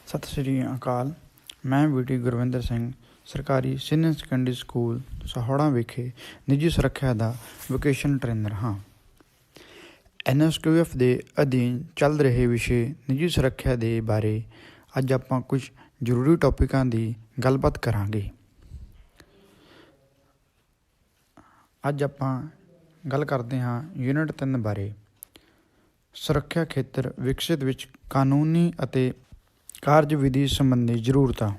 ਸਤਿ ਸ਼੍ਰੀ ਅਕਾਲ। ਮੈਂ ਬੀਟੀ ਗੁਰਵਿੰਦਰ ਸਿੰਘ ਸਰਕਾਰੀ ਸੀਨੀਅਰ ਸੈਕੰਡਰੀ ਸਕੂਲ ਸਹੌੜਾ ਵਿਖੇ ਨਿੱਜੀ ਸੁਰੱਖਿਆ ਦਾ ਵੋਕੇਸ਼ਨ ਟ੍ਰੇਨਰ ਹਾਂ। NSQF ਦੇ ਅਧੀਨ ਚੱਲ ਰਹੇ ਵਿਸ਼ੇ ਨਿੱਜੀ ਸੁਰੱਖਿਆ ਦੇ ਬਾਰੇ ਅੱਜ ਆਪਾਂ ਕੁਝ ਜ਼ਰੂਰੀ ਟੌਪਿਕਾਂ ਦੀ ਗੱਲਬਾਤ ਕਰਾਂਗੇ। ਅੱਜ ਆਪਾਂ ਗੱਲ ਕਰਦੇ ਹਾਂ ਯੂਨਿਟ 3 ਬਾਰੇ। ਸੁਰੱਖਿਆ ਖੇਤਰ ਵਿਕਸਿਤ ਵਿੱਚ ਕਾਨੂੰਨੀ ਅਤੇ ਕਾਰਜ ਵਿਧੀ ਸੰਬੰਧੀ ਜ਼ਰੂਰਤਾਂ।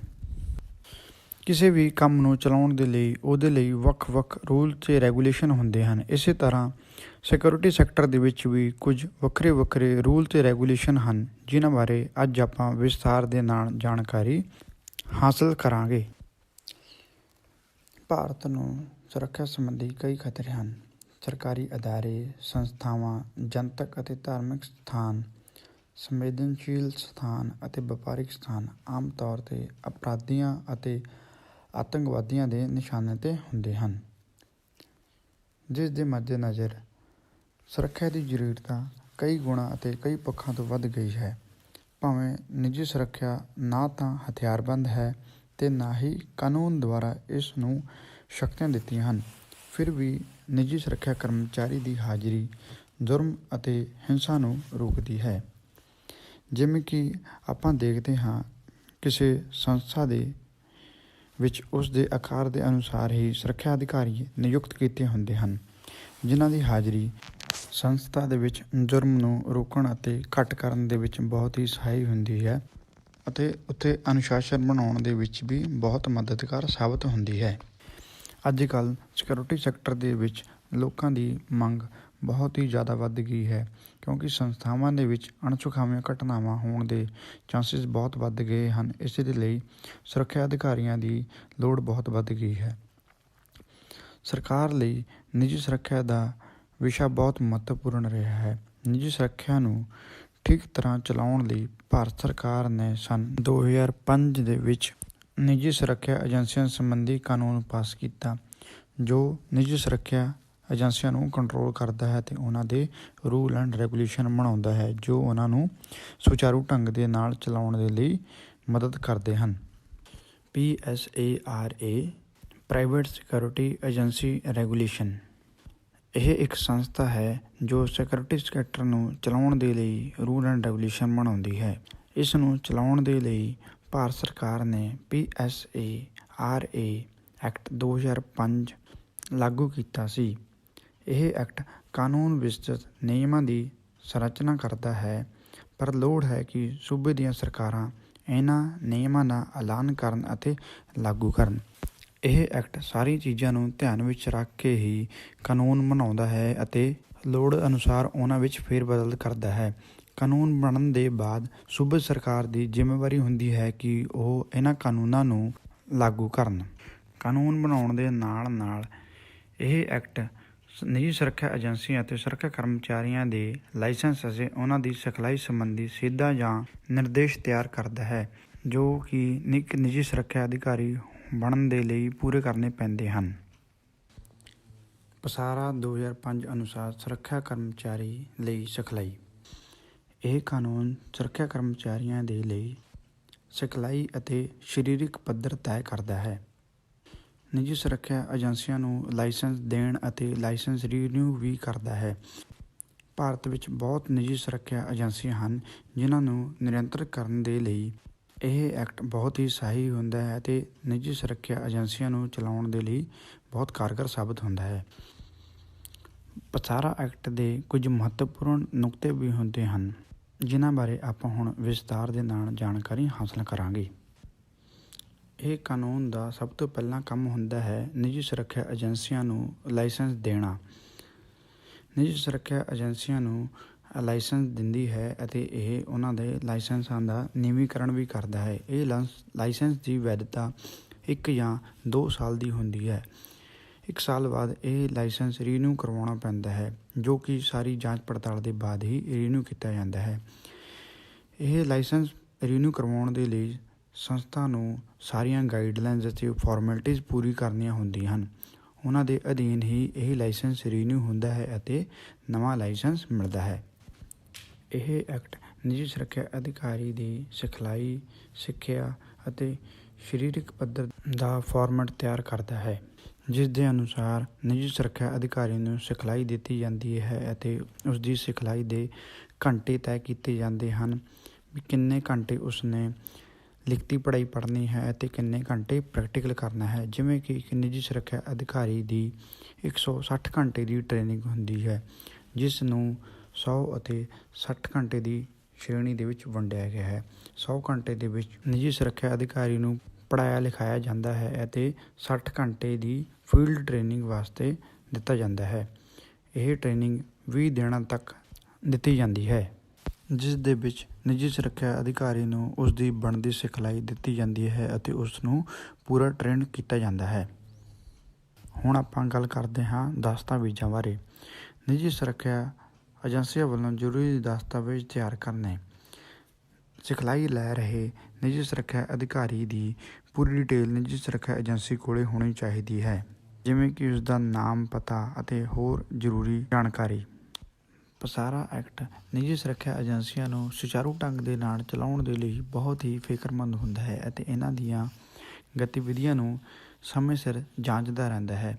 ਕਿਸੇ ਵੀ ਕੰਮ ਨੂੰ ਚਲਾਉਣ ਦੇ ਲਈ ਉਹਦੇ ਲਈ ਵੱਖ-ਵੱਖ ਰੂਲ ਅਤੇ ਰੈਗੂਲੇਸ਼ਨ ਹੁੰਦੇ ਹਨ। ਇਸੇ ਤਰ੍ਹਾਂ ਸਿਕਿਉਰਿਟੀ ਸੈਕਟਰ ਦੇ ਵਿੱਚ ਵੀ ਕੁਝ ਵੱਖਰੇ ਰੂਲ ਅਤੇ ਰੈਗੂਲੇਸ਼ਨ ਹਨ, ਜਿਨ੍ਹਾਂ ਬਾਰੇ ਅੱਜ ਆਪਾਂ ਵਿਸਥਾਰ ਦੇ ਨਾਲ ਜਾਣਕਾਰੀ ਹਾਸਲ ਕਰਾਂਗੇ। ਭਾਰਤ ਨੂੰ ਸੁਰੱਖਿਆ ਸੰਬੰਧੀ ਕਈ ਖਤਰੇ ਹਨ। ਸਰਕਾਰੀ ਅਦਾਰੇ, ਸੰਸਥਾਵਾਂ, ਜਨਤਕ ਅਤੇ ਧਾਰਮਿਕ ਸਥਾਨ, ਸੰਵੇਦਨਸ਼ੀਲ ਸਥਾਨ ਅਤੇ ਵਪਾਰਿਕ ਸਥਾਨ ਆਮ ਤੌਰ 'ਤੇ ਅਪਰਾਧੀਆਂ ਅਤੇ ਆਤੰਕਵਾਦੀਆਂ ਦੇ ਨਿਸ਼ਾਨੇ 'ਤੇ ਹੁੰਦੇ ਹਨ, ਜਿਸ ਦੇ ਮੱਦੇਨਜ਼ਰ ਸੁਰੱਖਿਆ ਦੀ ਜ਼ਰੂਰਤ ਕਈ ਗੁਣਾਂ ਅਤੇ ਕਈ ਪੱਖਾਂ ਤੋਂ ਵੱਧ ਗਈ ਹੈ। ਭਾਵੇਂ ਨਿੱਜੀ ਸੁਰੱਖਿਆ ਨਾ ਤਾਂ ਹਥਿਆਰਬੰਦ ਹੈ ਅਤੇ ਨਾ ਹੀ ਕਾਨੂੰਨ ਦੁਆਰਾ ਇਸ ਨੂੰ ਸ਼ਕਤੀਆਂ ਦਿੱਤੀਆਂ ਹਨ, ਫਿਰ ਵੀ ਨਿੱਜੀ ਸੁਰੱਖਿਆ ਕਰਮਚਾਰੀ ਦੀ ਹਾਜ਼ਰੀ ਜੁਰਮ ਅਤੇ ਹਿੰਸਾ ਨੂੰ ਰੋਕਦੀ ਹੈ। ਜਿਵੇਂ ਕਿ ਆਪਾਂ ਦੇਖਦੇ ਹਾਂ, ਕਿਸੇ ਸੰਸਥਾ ਦੇ ਵਿੱਚ ਉਸ ਦੇ ਆਕਾਰ ਦੇ ਅਨੁਸਾਰ ਹੀ ਸੁਰੱਖਿਆ ਅਧਿਕਾਰੀ ਨਿਯੁਕਤ ਕੀਤੇ ਹੁੰਦੇ ਹਨ, ਜਿਨ੍ਹਾਂ ਦੀ ਹਾਜ਼ਰੀ ਸੰਸਥਾ ਦੇ ਵਿੱਚ ਜੁਰਮ ਨੂੰ ਰੋਕਣ ਅਤੇ ਘੱਟ ਕਰਨ ਦੇ ਵਿੱਚ ਬਹੁਤ ਹੀ ਸਹਾਈ ਹੁੰਦੀ ਹੈ ਅਤੇ ਉੱਥੇ ਅਨੁਸ਼ਾਸਨ ਬਣਾਉਣ ਦੇ ਵਿੱਚ ਵੀ ਬਹੁਤ ਮਦਦਗਾਰ ਸਾਬਤ ਹੁੰਦੀ ਹੈ। ਅੱਜ ਕੱਲ੍ਹ ਸਿਕਿਉਰਿਟੀ ਸੈਕਟਰ ਦੇ ਵਿੱਚ ਲੋਕਾਂ ਦੀ ਮੰਗ ਬਹੁਤ ਹੀ ਜ਼ਿਆਦਾ ਵੱਧ ਗਈ ਹੈ, ਕਿਉਂਕਿ ਸੰਸਥਾਵਾਂ ਦੇ ਵਿੱਚ ਅਣਸੁਖਾਵੀਆਂ ਘਟਨਾਵਾਂ ਹੋਣ ਦੇ ਚਾਂਸਿਸ ਬਹੁਤ ਵੱਧ ਗਏ ਹਨ। ਇਸ ਦੇ ਲਈ ਸੁਰੱਖਿਆ ਅਧਿਕਾਰੀਆਂ ਦੀ ਲੋੜ ਬਹੁਤ ਵੱਧ ਗਈ ਹੈ। ਸਰਕਾਰ ਲਈ ਨਿੱਜੀ ਸੁਰੱਖਿਆ ਦਾ ਵਿਸ਼ਾ ਬਹੁਤ ਮਹੱਤਵਪੂਰਨ ਰਿਹਾ ਹੈ। ਨਿੱਜੀ ਸੁਰੱਖਿਆ ਨੂੰ ਠੀਕ ਤਰ੍ਹਾਂ ਚਲਾਉਣ ਲਈ ਭਾਰਤ ਸਰਕਾਰ ਨੇ ਸੰਨ 2005 ਦੇ ਵਿੱਚ ਨਿੱਜੀ ਸੁਰੱਖਿਆ ਏਜੰਸੀਆਂ ਸੰਬੰਧੀ ਕਾਨੂੰਨ ਪਾਸ ਕੀਤਾ, ਜੋ ਨਿੱਜੀ ਸੁਰੱਖਿਆ ਏਜੰਸੀਆਂ ਨੂੰ ਕੰਟਰੋਲ ਕਰਦਾ ਹੈ ਅਤੇ ਉਹਨਾਂ ਦੇ ਰੂਲ ਐਂਡ ਰੈਗੂਲੇਸ਼ਨ ਬਣਾਉਂਦਾ ਹੈ, ਜੋ ਉਹਨਾਂ ਨੂੰ ਸੁਚਾਰੂ ਢੰਗ ਦੇ ਨਾਲ ਚਲਾਉਣ ਦੇ ਲਈ ਮਦਦ ਕਰਦੇ ਹਨ। PSARA private security agency regulation. ਇਹ ਇੱਕ ਸੰਸਥਾ ਹੈ ਜੋ ਸਿਕਿਉਰਿਟੀ ਸੈਕਟਰ ਨੂੰ ਚਲਾਉਣ ਦੇ ਲਈ ਰੂਲ ਐਂਡ ਰੈਗੂਲੇਸ਼ਨ ਬਣਾਉਂਦੀ ਹੈ। ਇਸ ਨੂੰ ਚਲਾਉਣ ਦੇ ਲਈ ਭਾਰਤ ਸਰਕਾਰ ਨੇ PSARA ਐਕਟ 2005 ਲਾਗੂ ਕੀਤਾ ਸੀ। ਇਹ ਐਕਟ ਕਾਨੂੰਨ ਵਿਸਤ੍ਰਿਤ ਨਿਯਮਾਂ ਦੀ ਸੰਰਚਨਾ ਕਰਦਾ ਹੈ, ਪਰ ਲੋੜ ਹੈ ਕਿ ਸੂਬੇ ਦੀਆਂ ਸਰਕਾਰਾਂ ਇਹਨਾਂ ਨਿਯਮਾਂ ਦਾ ਐਲਾਨ ਕਰਨ ਅਤੇ ਲਾਗੂ ਕਰਨ। ਇਹ ਐਕਟ ਸਾਰੀ ਚੀਜ਼ਾਂ ਨੂੰ ਧਿਆਨ ਵਿੱਚ ਰੱਖ ਕੇ ਹੀ ਕਾਨੂੰਨ ਬਣਾਉਂਦਾ ਹੈ ਅਤੇ ਲੋੜ ਅਨੁਸਾਰ ਉਹਨਾਂ ਵਿੱਚ ਫੇਰਬਦਲ ਕਰਦਾ ਹੈ। ਕਾਨੂੰਨ ਬਣਨ ਦੇ ਬਾਅਦ ਸੂਬੇ ਸਰਕਾਰ ਦੀ ਜ਼ਿੰਮੇਵਾਰੀ ਹੁੰਦੀ ਹੈ ਕਿ ਉਹ ਇਹਨਾਂ ਕਾਨੂੰਨਾਂ ਨੂੰ ਲਾਗੂ ਕਰਨ। ਕਾਨੂੰਨ ਬਣਾਉਣ ਦੇ ਨਾਲ ਇਹ ਐਕਟ ਨਿੱਜੀ ਸੁਰੱਖਿਆ ਏਜੰਸੀਆਂ ਅਤੇ ਸੁਰੱਖਿਆ ਕਰਮਚਾਰੀਆਂ ਦੇ ਲਾਇਸੈਂਸ ਅਤੇ ਉਹਨਾਂ ਦੀ ਸਿਖਲਾਈ ਸੰਬੰਧੀ ਸਿੱਧਾ ਜਾਂ ਨਿਰਦੇਸ਼ ਤਿਆਰ ਕਰਦਾ ਹੈ, ਜੋ ਕਿ ਇੱਕ ਨਿੱਜੀ ਸੁਰੱਖਿਆ ਅਧਿਕਾਰੀ ਬਣਨ ਦੇ ਲਈ ਪੂਰੇ ਕਰਨੇ ਪੈਂਦੇ ਹਨ। ਪਸਾਰਾ 2005 ਅਨੁਸਾਰ ਸੁਰੱਖਿਆ ਕਰਮਚਾਰੀ ਲਈ ਸਿਖਲਾਈ। ਇਹ ਕਾਨੂੰਨ ਸੁਰੱਖਿਆ ਕਰਮਚਾਰੀਆਂ ਦੇ ਲਈ ਸਿਖਲਾਈ ਅਤੇ ਸਰੀਰਕ ਪੱਧਰ ਤੈਅ ਕਰਦਾ ਹੈ। ਨਿੱਜੀ ਸੁਰੱਖਿਆ ਏਜੰਸੀਆਂ ਨੂੰ ਲਾਇਸੈਂਸ ਦੇਣ ਅਤੇ ਲਾਇਸੈਂਸ ਰੀਨਿਊ ਵੀ ਕਰਦਾ ਹੈ। ਭਾਰਤ ਵਿੱਚ ਬਹੁਤ ਨਿੱਜੀ ਸੁਰੱਖਿਆ ਏਜੰਸੀਆਂ ਹਨ, ਜਿਨ੍ਹਾਂ ਨੂੰ ਨਿਯੰਤਰਿਤ ਕਰਨ ਦੇ ਲਈ ਇਹ ਐਕਟ ਬਹੁਤ ਹੀ ਸਹਾਈ ਹੁੰਦਾ ਹੈ ਅਤੇ ਨਿੱਜੀ ਸੁਰੱਖਿਆ ਏਜੰਸੀਆਂ ਨੂੰ ਚਲਾਉਣ ਦੇ ਲਈ ਬਹੁਤ ਕਾਰਗਰ ਸਾਬਤ ਹੁੰਦਾ ਹੈ। ਪਸਾਰਾ ਐਕਟ ਦੇ ਕੁਝ ਮਹੱਤਵਪੂਰਨ ਨੁਕਤੇ ਵੀ ਹੁੰਦੇ ਹਨ, ਜਿਨ੍ਹਾਂ ਬਾਰੇ ਆਪਾਂ ਹੁਣ ਵਿਸਤਾਰ ਦੇ ਨਾਲ ਜਾਣਕਾਰੀ ਹਾਸਲ ਕਰਾਂਗੇ। ਇਹ ਕਾਨੂੰਨ ਦਾ ਸਭ ਤੋਂ ਪਹਿਲਾਂ ਕੰਮ ਹੁੰਦਾ ਹੈ ਨਿੱਜੀ ਸੁਰੱਖਿਆ ਏਜੰਸੀਆਂ ਨੂੰ ਲਾਇਸੈਂਸ ਦੇਣਾ। ਨਿੱਜੀ ਸੁਰੱਖਿਆ ਏਜੰਸੀਆਂ ਨੂੰ ਲਾਇਸੈਂਸ ਦਿੰਦੀ ਹੈ ਅਤੇ ਇਹ ਉਹਨਾਂ ਦੇ ਲਾਇਸੈਂਸਾਂ ਦਾ ਨਵੀਨੀਕਰਨ ਵੀ ਕਰਦਾ ਹੈ। ਇਹ ਲਾਇਸੈਂਸ ਦੀ ਵੈਧਤਾ 1 ਜਾਂ 2 ਸਾਲ ਦੀ ਹੁੰਦੀ ਹੈ। 1 ਸਾਲ ਬਾਅਦ ਇਹ ਲਾਇਸੈਂਸ ਰੀਨਿਊ ਕਰਵਾਉਣਾ ਪੈਂਦਾ ਹੈ, ਜੋ ਕਿ ਸਾਰੀ ਜਾਂਚ ਪੜਤਾਲ ਦੇ ਬਾਅਦ ਹੀ ਰੀਨਿਊ ਕੀਤਾ ਜਾਂਦਾ ਹੈ। ਇਹ ਲਾਇਸੈਂਸ ਰੀਨਿਊ ਕਰਵਾਉਣ ਦੇ ਲਈ ਸੰਸਥਾ ਨੂੰ ਸਾਰੀਆਂ ਗਾਈਡਲਾਈਨਜ਼ ਅਤੇ ਫਾਰਮੈਲਿਟੀਜ਼ ਪੂਰੀ ਕਰਨੀਆਂ ਹੁੰਦੀਆਂ ਹਨ। ਉਹਨਾਂ ਦੇ ਅਧੀਨ ਹੀ ਇਹ ਲਾਇਸੈਂਸ ਰੀਨਿਊ ਹੁੰਦਾ ਹੈ ਅਤੇ ਨਵਾਂ ਲਾਇਸੈਂਸ ਮਿਲਦਾ ਹੈ। ਇਹ ਐਕਟ ਨਿੱਜੀ ਸੁਰੱਖਿਆ ਅਧਿਕਾਰੀ ਦੀ ਸਿਖਲਾਈ, ਸਿੱਖਿਆ ਅਤੇ ਸਰੀਰਕ ਪੱਧਰ ਦਾ ਫਾਰਮੈਟ ਤਿਆਰ ਕਰਦਾ ਹੈ, ਜਿਸ ਦੇ ਅਨੁਸਾਰ ਨਿੱਜੀ ਸੁਰੱਖਿਆ ਅਧਿਕਾਰੀ ਨੂੰ ਸਿਖਲਾਈ ਦਿੱਤੀ ਜਾਂਦੀ ਹੈ ਅਤੇ ਉਸ ਦੀ ਸਿਖਲਾਈ ਦੇ ਘੰਟੇ ਤੈਅ ਕੀਤੇ ਜਾਂਦੇ ਹਨ ਵੀ ਕਿੰਨੇ ਘੰਟੇ ਉਸਨੇ ਲਿਖਤੀ ਪੜ੍ਹਾਈ ਪੜ੍ਹਨੀ ਹੈ ਅਤੇ ਕਿੰਨੇ ਘੰਟੇ ਪ੍ਰੈਕਟੀਕਲ ਕਰਨਾ ਹੈ। ਜਿਵੇਂ ਕਿ ਇੱਕ ਨਿੱਜੀ ਸੁਰੱਖਿਆ ਅਧਿਕਾਰੀ ਦੀ 160 ਘੰਟੇ ਦੀ ਟ੍ਰੇਨਿੰਗ ਹੁੰਦੀ ਹੈ, ਜਿਸ ਨੂੰ 100 ਅਤੇ 60 ਘੰਟੇ ਦੀ ਸ਼੍ਰੇਣੀ ਦੇ ਵਿੱਚ ਵੰਡਿਆ ਗਿਆ ਹੈ। 100 ਘੰਟੇ ਦੇ ਵਿੱਚ ਨਿੱਜੀ ਸੁਰੱਖਿਆ ਅਧਿਕਾਰੀ ਨੂੰ ਪੜ੍ਹਾਇਆ ਲਿਖਾਇਆ ਜਾਂਦਾ ਹੈ ਅਤੇ 60 ਘੰਟੇ ਦੀ ਫੀਲਡ ਟ੍ਰੇਨਿੰਗ ਵਾਸਤੇ ਦਿੱਤਾ ਜਾਂਦਾ ਹੈ। ਇਹ ਟ੍ਰੇਨਿੰਗ 20 ਦਿਨਾਂ ਤੱਕ ਦਿੱਤੀ ਜਾਂਦੀ ਹੈ, ਜਿਸ ਦੇ ਵਿੱਚ ਨਿੱਜੀ ਸੁਰੱਖਿਆ ਅਧਿਕਾਰੀ ਨੂੰ ਉਸ ਦੀ ਬਣਦੀ ਸਿਖਲਾਈ ਦਿੱਤੀ ਜਾਂਦੀ ਹੈ ਅਤੇ ਉਸ ਨੂੰ ਪੂਰਾ ਟ੍ਰੇਨ ਕੀਤਾ ਜਾਂਦਾ ਹੈ। ਹੁਣ ਆਪਾਂ ਗੱਲ ਕਰਦੇ ਹਾਂ ਦਸਤਾਵੇਜ਼ਾਂ ਬਾਰੇ। ਨਿੱਜੀ ਸੁਰੱਖਿਆ ਏਜੰਸੀਆਂ ਵੱਲੋਂ ਜ਼ਰੂਰੀ ਦਸਤਾਵੇਜ਼ ਤਿਆਰ ਕਰਨੇ। ਸਿਖਲਾਈ ਲੈ ਰਹੇ ਨਿੱਜੀ ਸੁਰੱਖਿਆ ਅਧਿਕਾਰੀ ਦੀ ਪੂਰੀ ਡਿਟੇਲ ਨਿੱਜੀ ਸੁਰੱਖਿਆ ਏਜੰਸੀ ਕੋਲ ਹੋਣੀ ਚਾਹੀਦੀ ਹੈ, ਜਿਵੇਂ ਕਿ ਉਸ ਦਾ ਨਾਮ, ਪਤਾ ਅਤੇ ਹੋਰ ਜ਼ਰੂਰੀ ਜਾਣਕਾਰੀ। ਪਸਾਰਾ ਐਕਟ ਨਿੱਜੀ ਸੁਰੱਖਿਆ ਏਜੰਸੀਆਂ ਨੂੰ ਸੁਚਾਰੂ ਢੰਗ ਦੇ ਨਾਲ ਚਲਾਉਣ ਦੇ ਲਈ ਬਹੁਤ ਹੀ ਫਿਕਰਮੰਦ ਹੁੰਦਾ ਹੈ ਅਤੇ ਇਹਨਾਂ ਦੀਆਂ ਗਤੀਵਿਧੀਆਂ ਨੂੰ ਸਮੇਂ ਸਿਰ ਜਾਂਚਦਾ ਰਹਿੰਦਾ ਹੈ।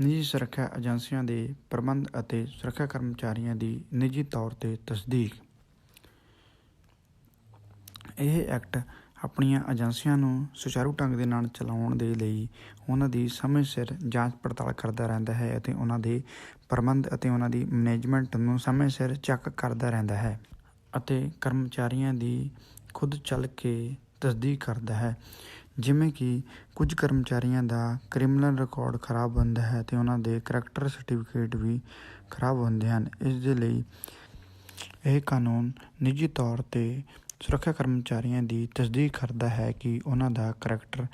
ਨਿੱਜੀ ਸੁਰੱਖਿਆ ਏਜੰਸੀਆਂ ਦੇ ਪ੍ਰਬੰਧ ਅਤੇ ਸੁਰੱਖਿਆ ਕਰਮਚਾਰੀਆਂ ਦੀ ਨਿੱਜੀ ਤੌਰ 'ਤੇ ਤਸਦੀਕ। ਇਹ ਐਕਟ ਆਪਣੀਆਂ ਏਜੰਸੀਆਂ ਨੂੰ ਸੁਚਾਰੂ ਢੰਗ ਦੇ ਨਾਲ ਚਲਾਉਣ ਦੇ ਲਈ ਉਹਨਾਂ ਦੀ ਸਮੇਂ ਸਿਰ ਜਾਂਚ ਪੜਤਾਲ ਕਰਦਾ ਰਹਿੰਦਾ ਹੈ ਅਤੇ ਉਹਨਾਂ ਦੇ ਪ੍ਰਬੰਧ ਅਤੇ ਉਹਨਾਂ ਦੀ ਮੈਨੇਜਮੈਂਟ ਨੂੰ ਸਮੇਂ ਸਿਰ ਚੈੱਕ ਕਰਦਾ ਰਹਿੰਦਾ ਹੈ ਅਤੇ ਕਰਮਚਾਰੀਆਂ ਦੀ ਖੁਦ ਚੱਲ ਕੇ ਤਸਦੀਕ ਕਰਦਾ ਹੈ। ਜਿਵੇਂ ਕਿ ਕੁਝ ਕਰਮਚਾਰੀਆਂ ਦਾ ਕ੍ਰਿਮੀਨਲ ਰਿਕਾਰਡ ਖਰਾਬ ਹੁੰਦਾ ਹੈ ਅਤੇ ਉਹਨਾਂ ਦੇ ਕਰੈਕਟਰ ਸਰਟੀਫਿਕੇਟ ਵੀ ਖਰਾਬ ਹੁੰਦੇ ਹਨ। ਇਸ ਦੇ ਲਈ ਇਹ ਕਾਨੂੰਨ ਨਿੱਜੀ ਤੌਰ 'ਤੇ ਸੁਰੱਖਿਆ ਕਰਮਚਾਰੀਆਂ ਦੀ ਤਸਦੀਕ ਕਰਦਾ ਹੈ ਕਿ ਉਹਨਾਂ ਦਾ ਕਰੈਕਟਰ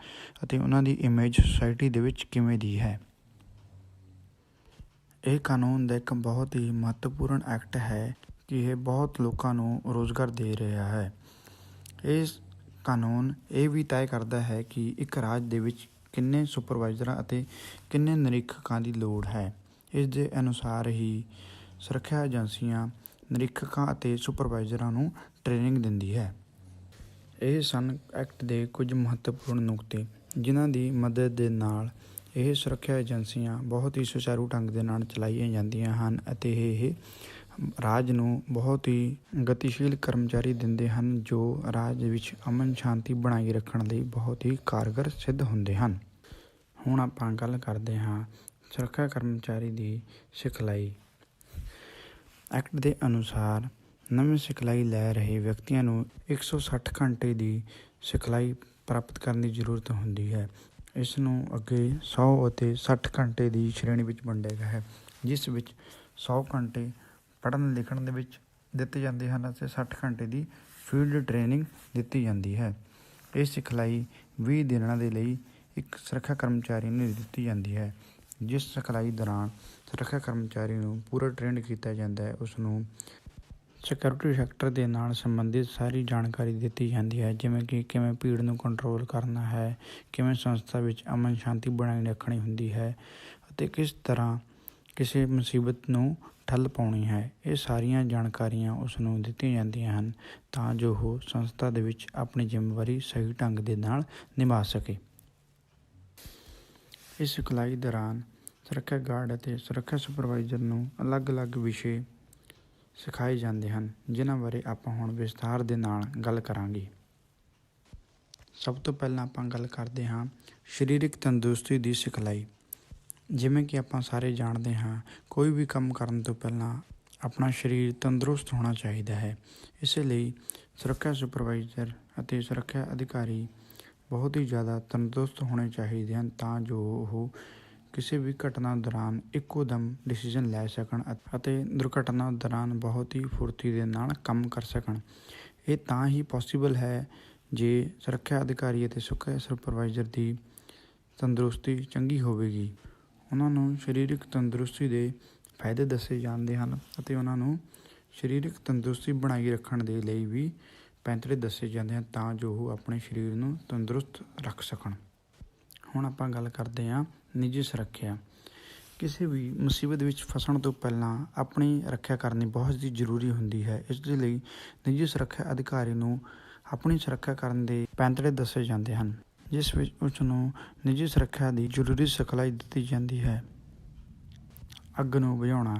ਅਤੇ ਉਹਨਾਂ ਦੀ ਇਮੇਜ ਸੁਸਾਇਟੀ ਦੇ ਵਿੱਚ ਕਿਵੇਂ ਦੀ ਹੈ। ਇਹ ਕਾਨੂੰਨ ਦਾ ਇੱਕ ਬਹੁਤ ਹੀ ਮਹੱਤਵਪੂਰਨ ਐਕਟ ਹੈ ਕਿ ਇਹ ਬਹੁਤ ਲੋਕਾਂ ਨੂੰ ਰੁਜ਼ਗਾਰ ਦੇ ਰਿਹਾ ਹੈ। ਇਸ ਕਾਨੂੰਨ ਇਹ ਵੀ ਤੈਅ ਕਰਦਾ ਹੈ ਕਿ ਇੱਕ ਰਾਜ ਦੇ ਵਿੱਚ ਕਿੰਨੇ ਸੁਪਰਵਾਈਜ਼ਰਾਂ ਅਤੇ ਕਿੰਨੇ ਨਿਰੀਖਕਾਂ ਦੀ ਲੋੜ ਹੈ। ਇਸ ਦੇ ਅਨੁਸਾਰ ਹੀ ਸੁਰੱਖਿਆ ਏਜੰਸੀਆਂ ਨਿਰੀਖਕਾਂ ਅਤੇ ਸੁਪਰਵਾਈਜ਼ਰਾਂ ਨੂੰ ਟ੍ਰੇਨਿੰਗ ਦਿੰਦੀ ਹੈ। ਇਹ ਸਨ ਐਕਟ ਦੇ ਕੁਝ ਮਹੱਤਵਪੂਰਨ ਨੁਕਤੇ, ਜਿਨ੍ਹਾਂ ਦੀ ਮਦਦ ਦੇ ਨਾਲ ਇਹ ਸੁਰੱਖਿਆ ਏਜੰਸੀਆਂ ਬਹੁਤ ਹੀ ਸੁਚਾਰੂ ਢੰਗ ਦੇ ਨਾਲ ਚਲਾਈਆਂ ਜਾਂਦੀਆਂ ਹਨ ਅਤੇ ਇਹ ਰਾਜ ਨੂੰ ਬਹੁਤ ਹੀ ਗਤੀਸ਼ੀਲ ਕਰਮਚਾਰੀ ਦਿੰਦੇ ਹਨ, ਜੋ ਰਾਜ ਵਿੱਚ ਅਮਨ ਸ਼ਾਂਤੀ ਬਣਾਈ ਰੱਖਣ ਲਈ ਬਹੁਤ ਹੀ ਕਾਰਗਰ ਸਿੱਧ ਹੁੰਦੇ ਹਨ। ਹੁਣ ਆਪਾਂ ਗੱਲ ਕਰਦੇ ਹਾਂ ਸੁਰੱਖਿਆ ਕਰਮਚਾਰੀ ਦੀ ਸਿਖਲਾਈ। ਐਕਟ ਦੇ ਅਨੁਸਾਰ ਨਵੀਂ ਸਿਖਲਾਈ ਲੈ ਰਹੇ ਵਿਅਕਤੀਆਂ ਨੂੰ 160 ਘੰਟੇ ਦੀ ਸਿਖਲਾਈ ਪ੍ਰਾਪਤ ਕਰਨ ਦੀ ਜ਼ਰੂਰਤ ਹੁੰਦੀ ਹੈ। ਇਸ ਨੂੰ ਅੱਗੇ 100 ਅਤੇ 60 ਘੰਟੇ ਦੀ ਸ਼੍ਰੇਣੀ ਵਿੱਚ ਵੰਡਿਆ ਗਿਆ ਹੈ, ਜਿਸ ਵਿੱਚ 100 ਘੰਟੇ ਪੜ੍ਹਨ ਲਿਖਣ ਦੇ ਵਿੱਚ ਦਿੱਤੇ ਜਾਂਦੇ ਹਨ ਅਤੇ 60 ਘੰਟੇ ਦੀ ਫੀਲਡ ਟ੍ਰੇਨਿੰਗ ਦਿੱਤੀ ਜਾਂਦੀ ਹੈ। ਇਹ ਸਿਖਲਾਈ 20 ਦਿਨਾਂ ਦੇ ਲਈ ਇੱਕ ਸੁਰੱਖਿਆ ਕਰਮਚਾਰੀ ਨੂੰ ਦਿੱਤੀ ਜਾਂਦੀ ਹੈ। ਜਿਸ ਸਿਖਲਾਈ ਦੌਰਾਨ ਸੁਰੱਖਿਆ ਕਰਮਚਾਰੀ ਨੂੰ ਪੂਰਾ ਟ੍ਰੇਨਡ ਕੀਤਾ ਜਾਂਦਾ ਹੈ, ਉਸ ਨੂੰ ਸਿਕਿਉਰਿਟੀ ਸੈਕਟਰ ਦੇ ਨਾਲ ਸੰਬੰਧਿਤ ਸਾਰੀ ਜਾਣਕਾਰੀ ਦਿੱਤੀ ਜਾਂਦੀ ਹੈ, ਜਿਵੇਂ ਕਿ ਕਿਵੇਂ ਭੀੜ ਨੂੰ ਕੰਟਰੋਲ ਕਰਨਾ ਹੈ, ਕਿਵੇਂ ਸੰਸਥਾ ਵਿੱਚ ਅਮਨ ਸ਼ਾਂਤੀ ਬਣਾਈ ਰੱਖਣੀ ਹੁੰਦੀ ਹੈ ਅਤੇ ਕਿਸ ਤਰ੍ਹਾਂ ਕਿਸੇ ਮੁਸੀਬਤ ਨੂੰ ਠੱਲ ਪਾਉਣੀ ਹੈ। ਇਹ ਸਾਰੀਆਂ ਜਾਣਕਾਰੀਆਂ ਉਸ ਨੂੰ ਦਿੱਤੀਆਂ ਜਾਂਦੀਆਂ ਹਨ ਤਾਂ ਜੋ ਉਹ ਸੰਸਥਾ ਦੇ ਵਿੱਚ ਆਪਣੀ ਜ਼ਿੰਮੇਵਾਰੀ ਸਹੀ ਢੰਗ ਦੇ ਨਾਲ ਨਿਭਾ ਸਕੇ। ਇਸ ਸਿਖਲਾਈ ਦੌਰਾਨ ਸੁਰੱਖਿਆ ਗਾਰਡ ਅਤੇ ਸੁਰੱਖਿਆ ਸੁਪਰਵਾਈਜ਼ਰ ਨੂੰ ਅਲੱਗ-ਅਲੱਗ ਵਿਸ਼ੇ ਸਿਖਾਏ ਜਾਂਦੇ ਹਨ, ਜਿਨ੍ਹਾਂ ਬਾਰੇ ਆਪਾਂ ਹੁਣ ਵਿਸਥਾਰ ਦੇ ਨਾਲ ਗੱਲ ਕਰਾਂਗੇ। ਸਭ ਤੋਂ ਪਹਿਲਾਂ ਆਪਾਂ ਗੱਲ ਕਰਦੇ ਹਾਂ ਸਰੀਰਕ ਤੰਦਰੁਸਤੀ ਦੀ ਸਿਖਲਾਈ। ਜਿਵੇਂ ਕਿ ਆਪਾਂ ਸਾਰੇ ਜਾਣਦੇ ਹਾਂ, ਕੋਈ ਵੀ ਕੰਮ ਕਰਨ ਤੋਂ ਪਹਿਲਾਂ ਆਪਣਾ ਸਰੀਰ ਤੰਦਰੁਸਤ ਹੋਣਾ ਚਾਹੀਦਾ ਹੈ। ਇਸੇ ਲਈ ਸੁਰੱਖਿਆ ਸੁਪਰਵਾਈਜ਼ਰ ਅਤੇ ਸੁਰੱਖਿਆ ਅਧਿਕਾਰੀ ਬਹੁਤ ਹੀ ਜ਼ਿਆਦਾ ਤੰਦਰੁਸਤ ਹੋਣੇ ਚਾਹੀਦੇ ਹਨ ਤਾਂ ਜੋ ਉਹ ਕਿਸੇ ਵੀ ਘਟਨਾ ਦੌਰਾਨ ਇੱਕੋ ਦਮ ਡਿਸੀਜ਼ਨ ਲੈ ਸਕਣ ਅਤੇ ਦੁਰਘਟਨਾ ਦੌਰਾਨ ਬਹੁਤ ਹੀ ਫੁਰਤੀ ਦੇ ਨਾਲ ਕੰਮ ਕਰ ਸਕਣ। ਇਹ ਤਾਂ ਹੀ ਪੋਸੀਬਲ ਹੈ ਜੇ ਸੁਰੱਖਿਆ ਅਧਿਕਾਰੀ ਅਤੇ ਸੁਰੱਖਿਆ ਸੁਪਰਵਾਈਜ਼ਰ ਦੀ ਤੰਦਰੁਸਤੀ ਚੰਗੀ ਹੋਵੇਗੀ। ਉਹਨਾਂ ਨੂੰ ਸਰੀਰਕ ਤੰਦਰੁਸਤੀ ਦੇ ਫਾਇਦੇ ਦੱਸੇ ਜਾਂਦੇ ਹਨ ਅਤੇ ਉਹਨਾਂ ਨੂੰ ਸਰੀਰਕ ਤੰਦਰੁਸਤੀ ਬਣਾਈ ਰੱਖਣ ਦੇ ਲਈ ਵੀ ਪੈਂਤੜੇ ਦੱਸੇ ਜਾਂਦੇ ਹਨ ਤਾਂ ਜੋ ਉਹ ਆਪਣੇ ਸਰੀਰ ਨੂੰ ਤੰਦਰੁਸਤ ਰੱਖ ਸਕਣ। ਹੁਣ ਆਪਾਂ ਗੱਲ ਕਰਦੇ ਹਾਂ ਨਿੱਜੀ ਸੁਰੱਖਿਆ। ਕਿਸੇ ਵੀ ਮੁਸੀਬਤ ਵਿੱਚ ਫਸਣ ਤੋਂ ਪਹਿਲਾਂ ਆਪਣੀ ਰੱਖਿਆ ਕਰਨੀ ਬਹੁਤ ਹੀ ਜ਼ਰੂਰੀ ਹੁੰਦੀ ਹੈ। ਇਸ ਦੇ ਲਈ ਨਿੱਜੀ ਸੁਰੱਖਿਆ ਅਧਿਕਾਰੀ ਨੂੰ ਆਪਣੀ ਸੁਰੱਖਿਆ ਕਰਨ ਦੇ ਪੈਂਤੜੇ ਦੱਸੇ ਜਾਂਦੇ ਹਨ, ਜਿਸ ਵਿੱਚ ਉਸ ਨੂੰ ਨਿੱਜੀ ਸੁਰੱਖਿਆ ਦੀ ਜ਼ਰੂਰੀ ਸਿਖਲਾਈ ਦਿੱਤੀ ਜਾਂਦੀ ਹੈ। ਅੱਗ ਨੂੰ ਬੁਝਾਉਣਾ,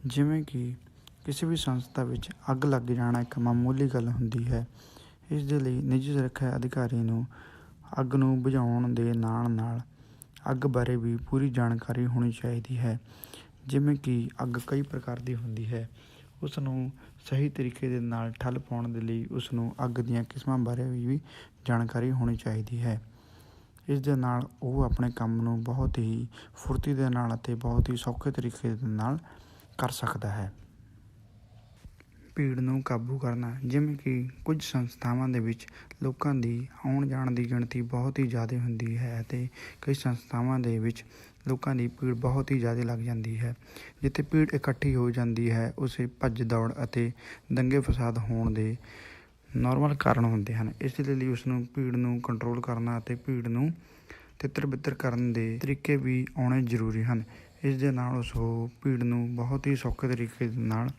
ਜਿਵੇਂ ਕਿ ਕਿਸੇ ਵੀ ਸੰਸਥਾ ਵਿੱਚ ਅੱਗ ਲੱਗ ਜਾਣਾ ਇੱਕ ਮਾਮੂਲੀ ਗੱਲ ਹੁੰਦੀ ਹੈ। ਇਸ ਦੇ ਲਈ ਨਿੱਜੀ ਸੁਰੱਖਿਆ ਅਧਿਕਾਰੀ ਨੂੰ ਅੱਗ ਨੂੰ ਬੁਝਾਉਣ ਦੇ ਨਾਲ ਨਾਲ ਅੱਗ ਬਾਰੇ ਵੀ ਪੂਰੀ ਜਾਣਕਾਰੀ ਹੋਣੀ ਚਾਹੀਦੀ ਹੈ। ਜਿਵੇਂ ਕਿ ਅੱਗ ਕਈ ਪ੍ਰਕਾਰ ਦੀ ਹੁੰਦੀ ਹੈ, ਉਸ ਨੂੰ ਸਹੀ ਤਰੀਕੇ ਦੇ ਨਾਲ ਠੱਲ ਪਾਉਣ ਦੇ ਲਈ ਉਸ ਨੂੰ ਅੱਗ ਦੀਆਂ ਕਿਸਮਾਂ ਬਾਰੇ ਵੀ ਜਾਣਕਾਰੀ ਹੋਣੀ ਚਾਹੀਦੀ ਹੈ। ਇਸ ਦੇ ਨਾਲ ਉਹ ਆਪਣੇ ਕੰਮ ਨੂੰ ਬਹੁਤ ਹੀ ਫੁਰਤੀ ਦੇ ਨਾਲ ਅਤੇ ਬਹੁਤ ਹੀ ਸੌਖੇ ਤਰੀਕੇ ਦੇ ਨਾਲ ਕਰ ਸਕਦਾ ਹੈ। ਭੀੜ ਨੂੰ ਕਾਬੂ ਕਰਨਾ, ਜਿਵੇਂ ਕਿ ਕੁਝ ਸੰਸਥਾਵਾਂ ਦੇ ਵਿੱਚ ਲੋਕਾਂ ਦੀ ਆਉਣ ਜਾਣ ਦੀ ਗਿਣਤੀ ਬਹੁਤ ਹੀ ਜ਼ਿਆਦਾ ਹੁੰਦੀ ਹੈ ਅਤੇ ਕਈ ਸੰਸਥਾਵਾਂ ਦੇ ਵਿੱਚ ਲੋਕਾਂ ਦੀ ਭੀੜ ਬਹੁਤ ਹੀ ਜ਼ਿਆਦਾ ਲੱਗ ਜਾਂਦੀ ਹੈ। ਜਿੱਥੇ ਭੀੜ ਇਕੱਠੀ ਹੋ ਜਾਂਦੀ ਹੈ, ਉਸੇ ਭੱਜ ਦੌੜ ਅਤੇ ਦੰਗੇ ਫਸਾਦ ਹੋਣ ਦੇ ਨੋਰਮਲ ਕਾਰਨ ਹੁੰਦੇ ਹਨ। ਇਸ ਦੇ ਲਈ ਉਸ ਨੂੰ ਭੀੜ ਨੂੰ ਕੰਟਰੋਲ ਕਰਨਾ ਅਤੇ ਭੀੜ ਨੂੰ ਤਿੱਤਰ ਬਿੱਤਰ ਕਰਨ ਦੇ ਤਰੀਕੇ ਵੀ ਆਉਣੇ ਜ਼ਰੂਰੀ ਹਨ। ਇਸ ਦੇ ਨਾਲ ਉਹ ਭੀੜ ਨੂੰ ਬਹੁਤ ਹੀ ਸੌਖੇ ਤਰੀਕੇ ਦੇ ਨਾਲ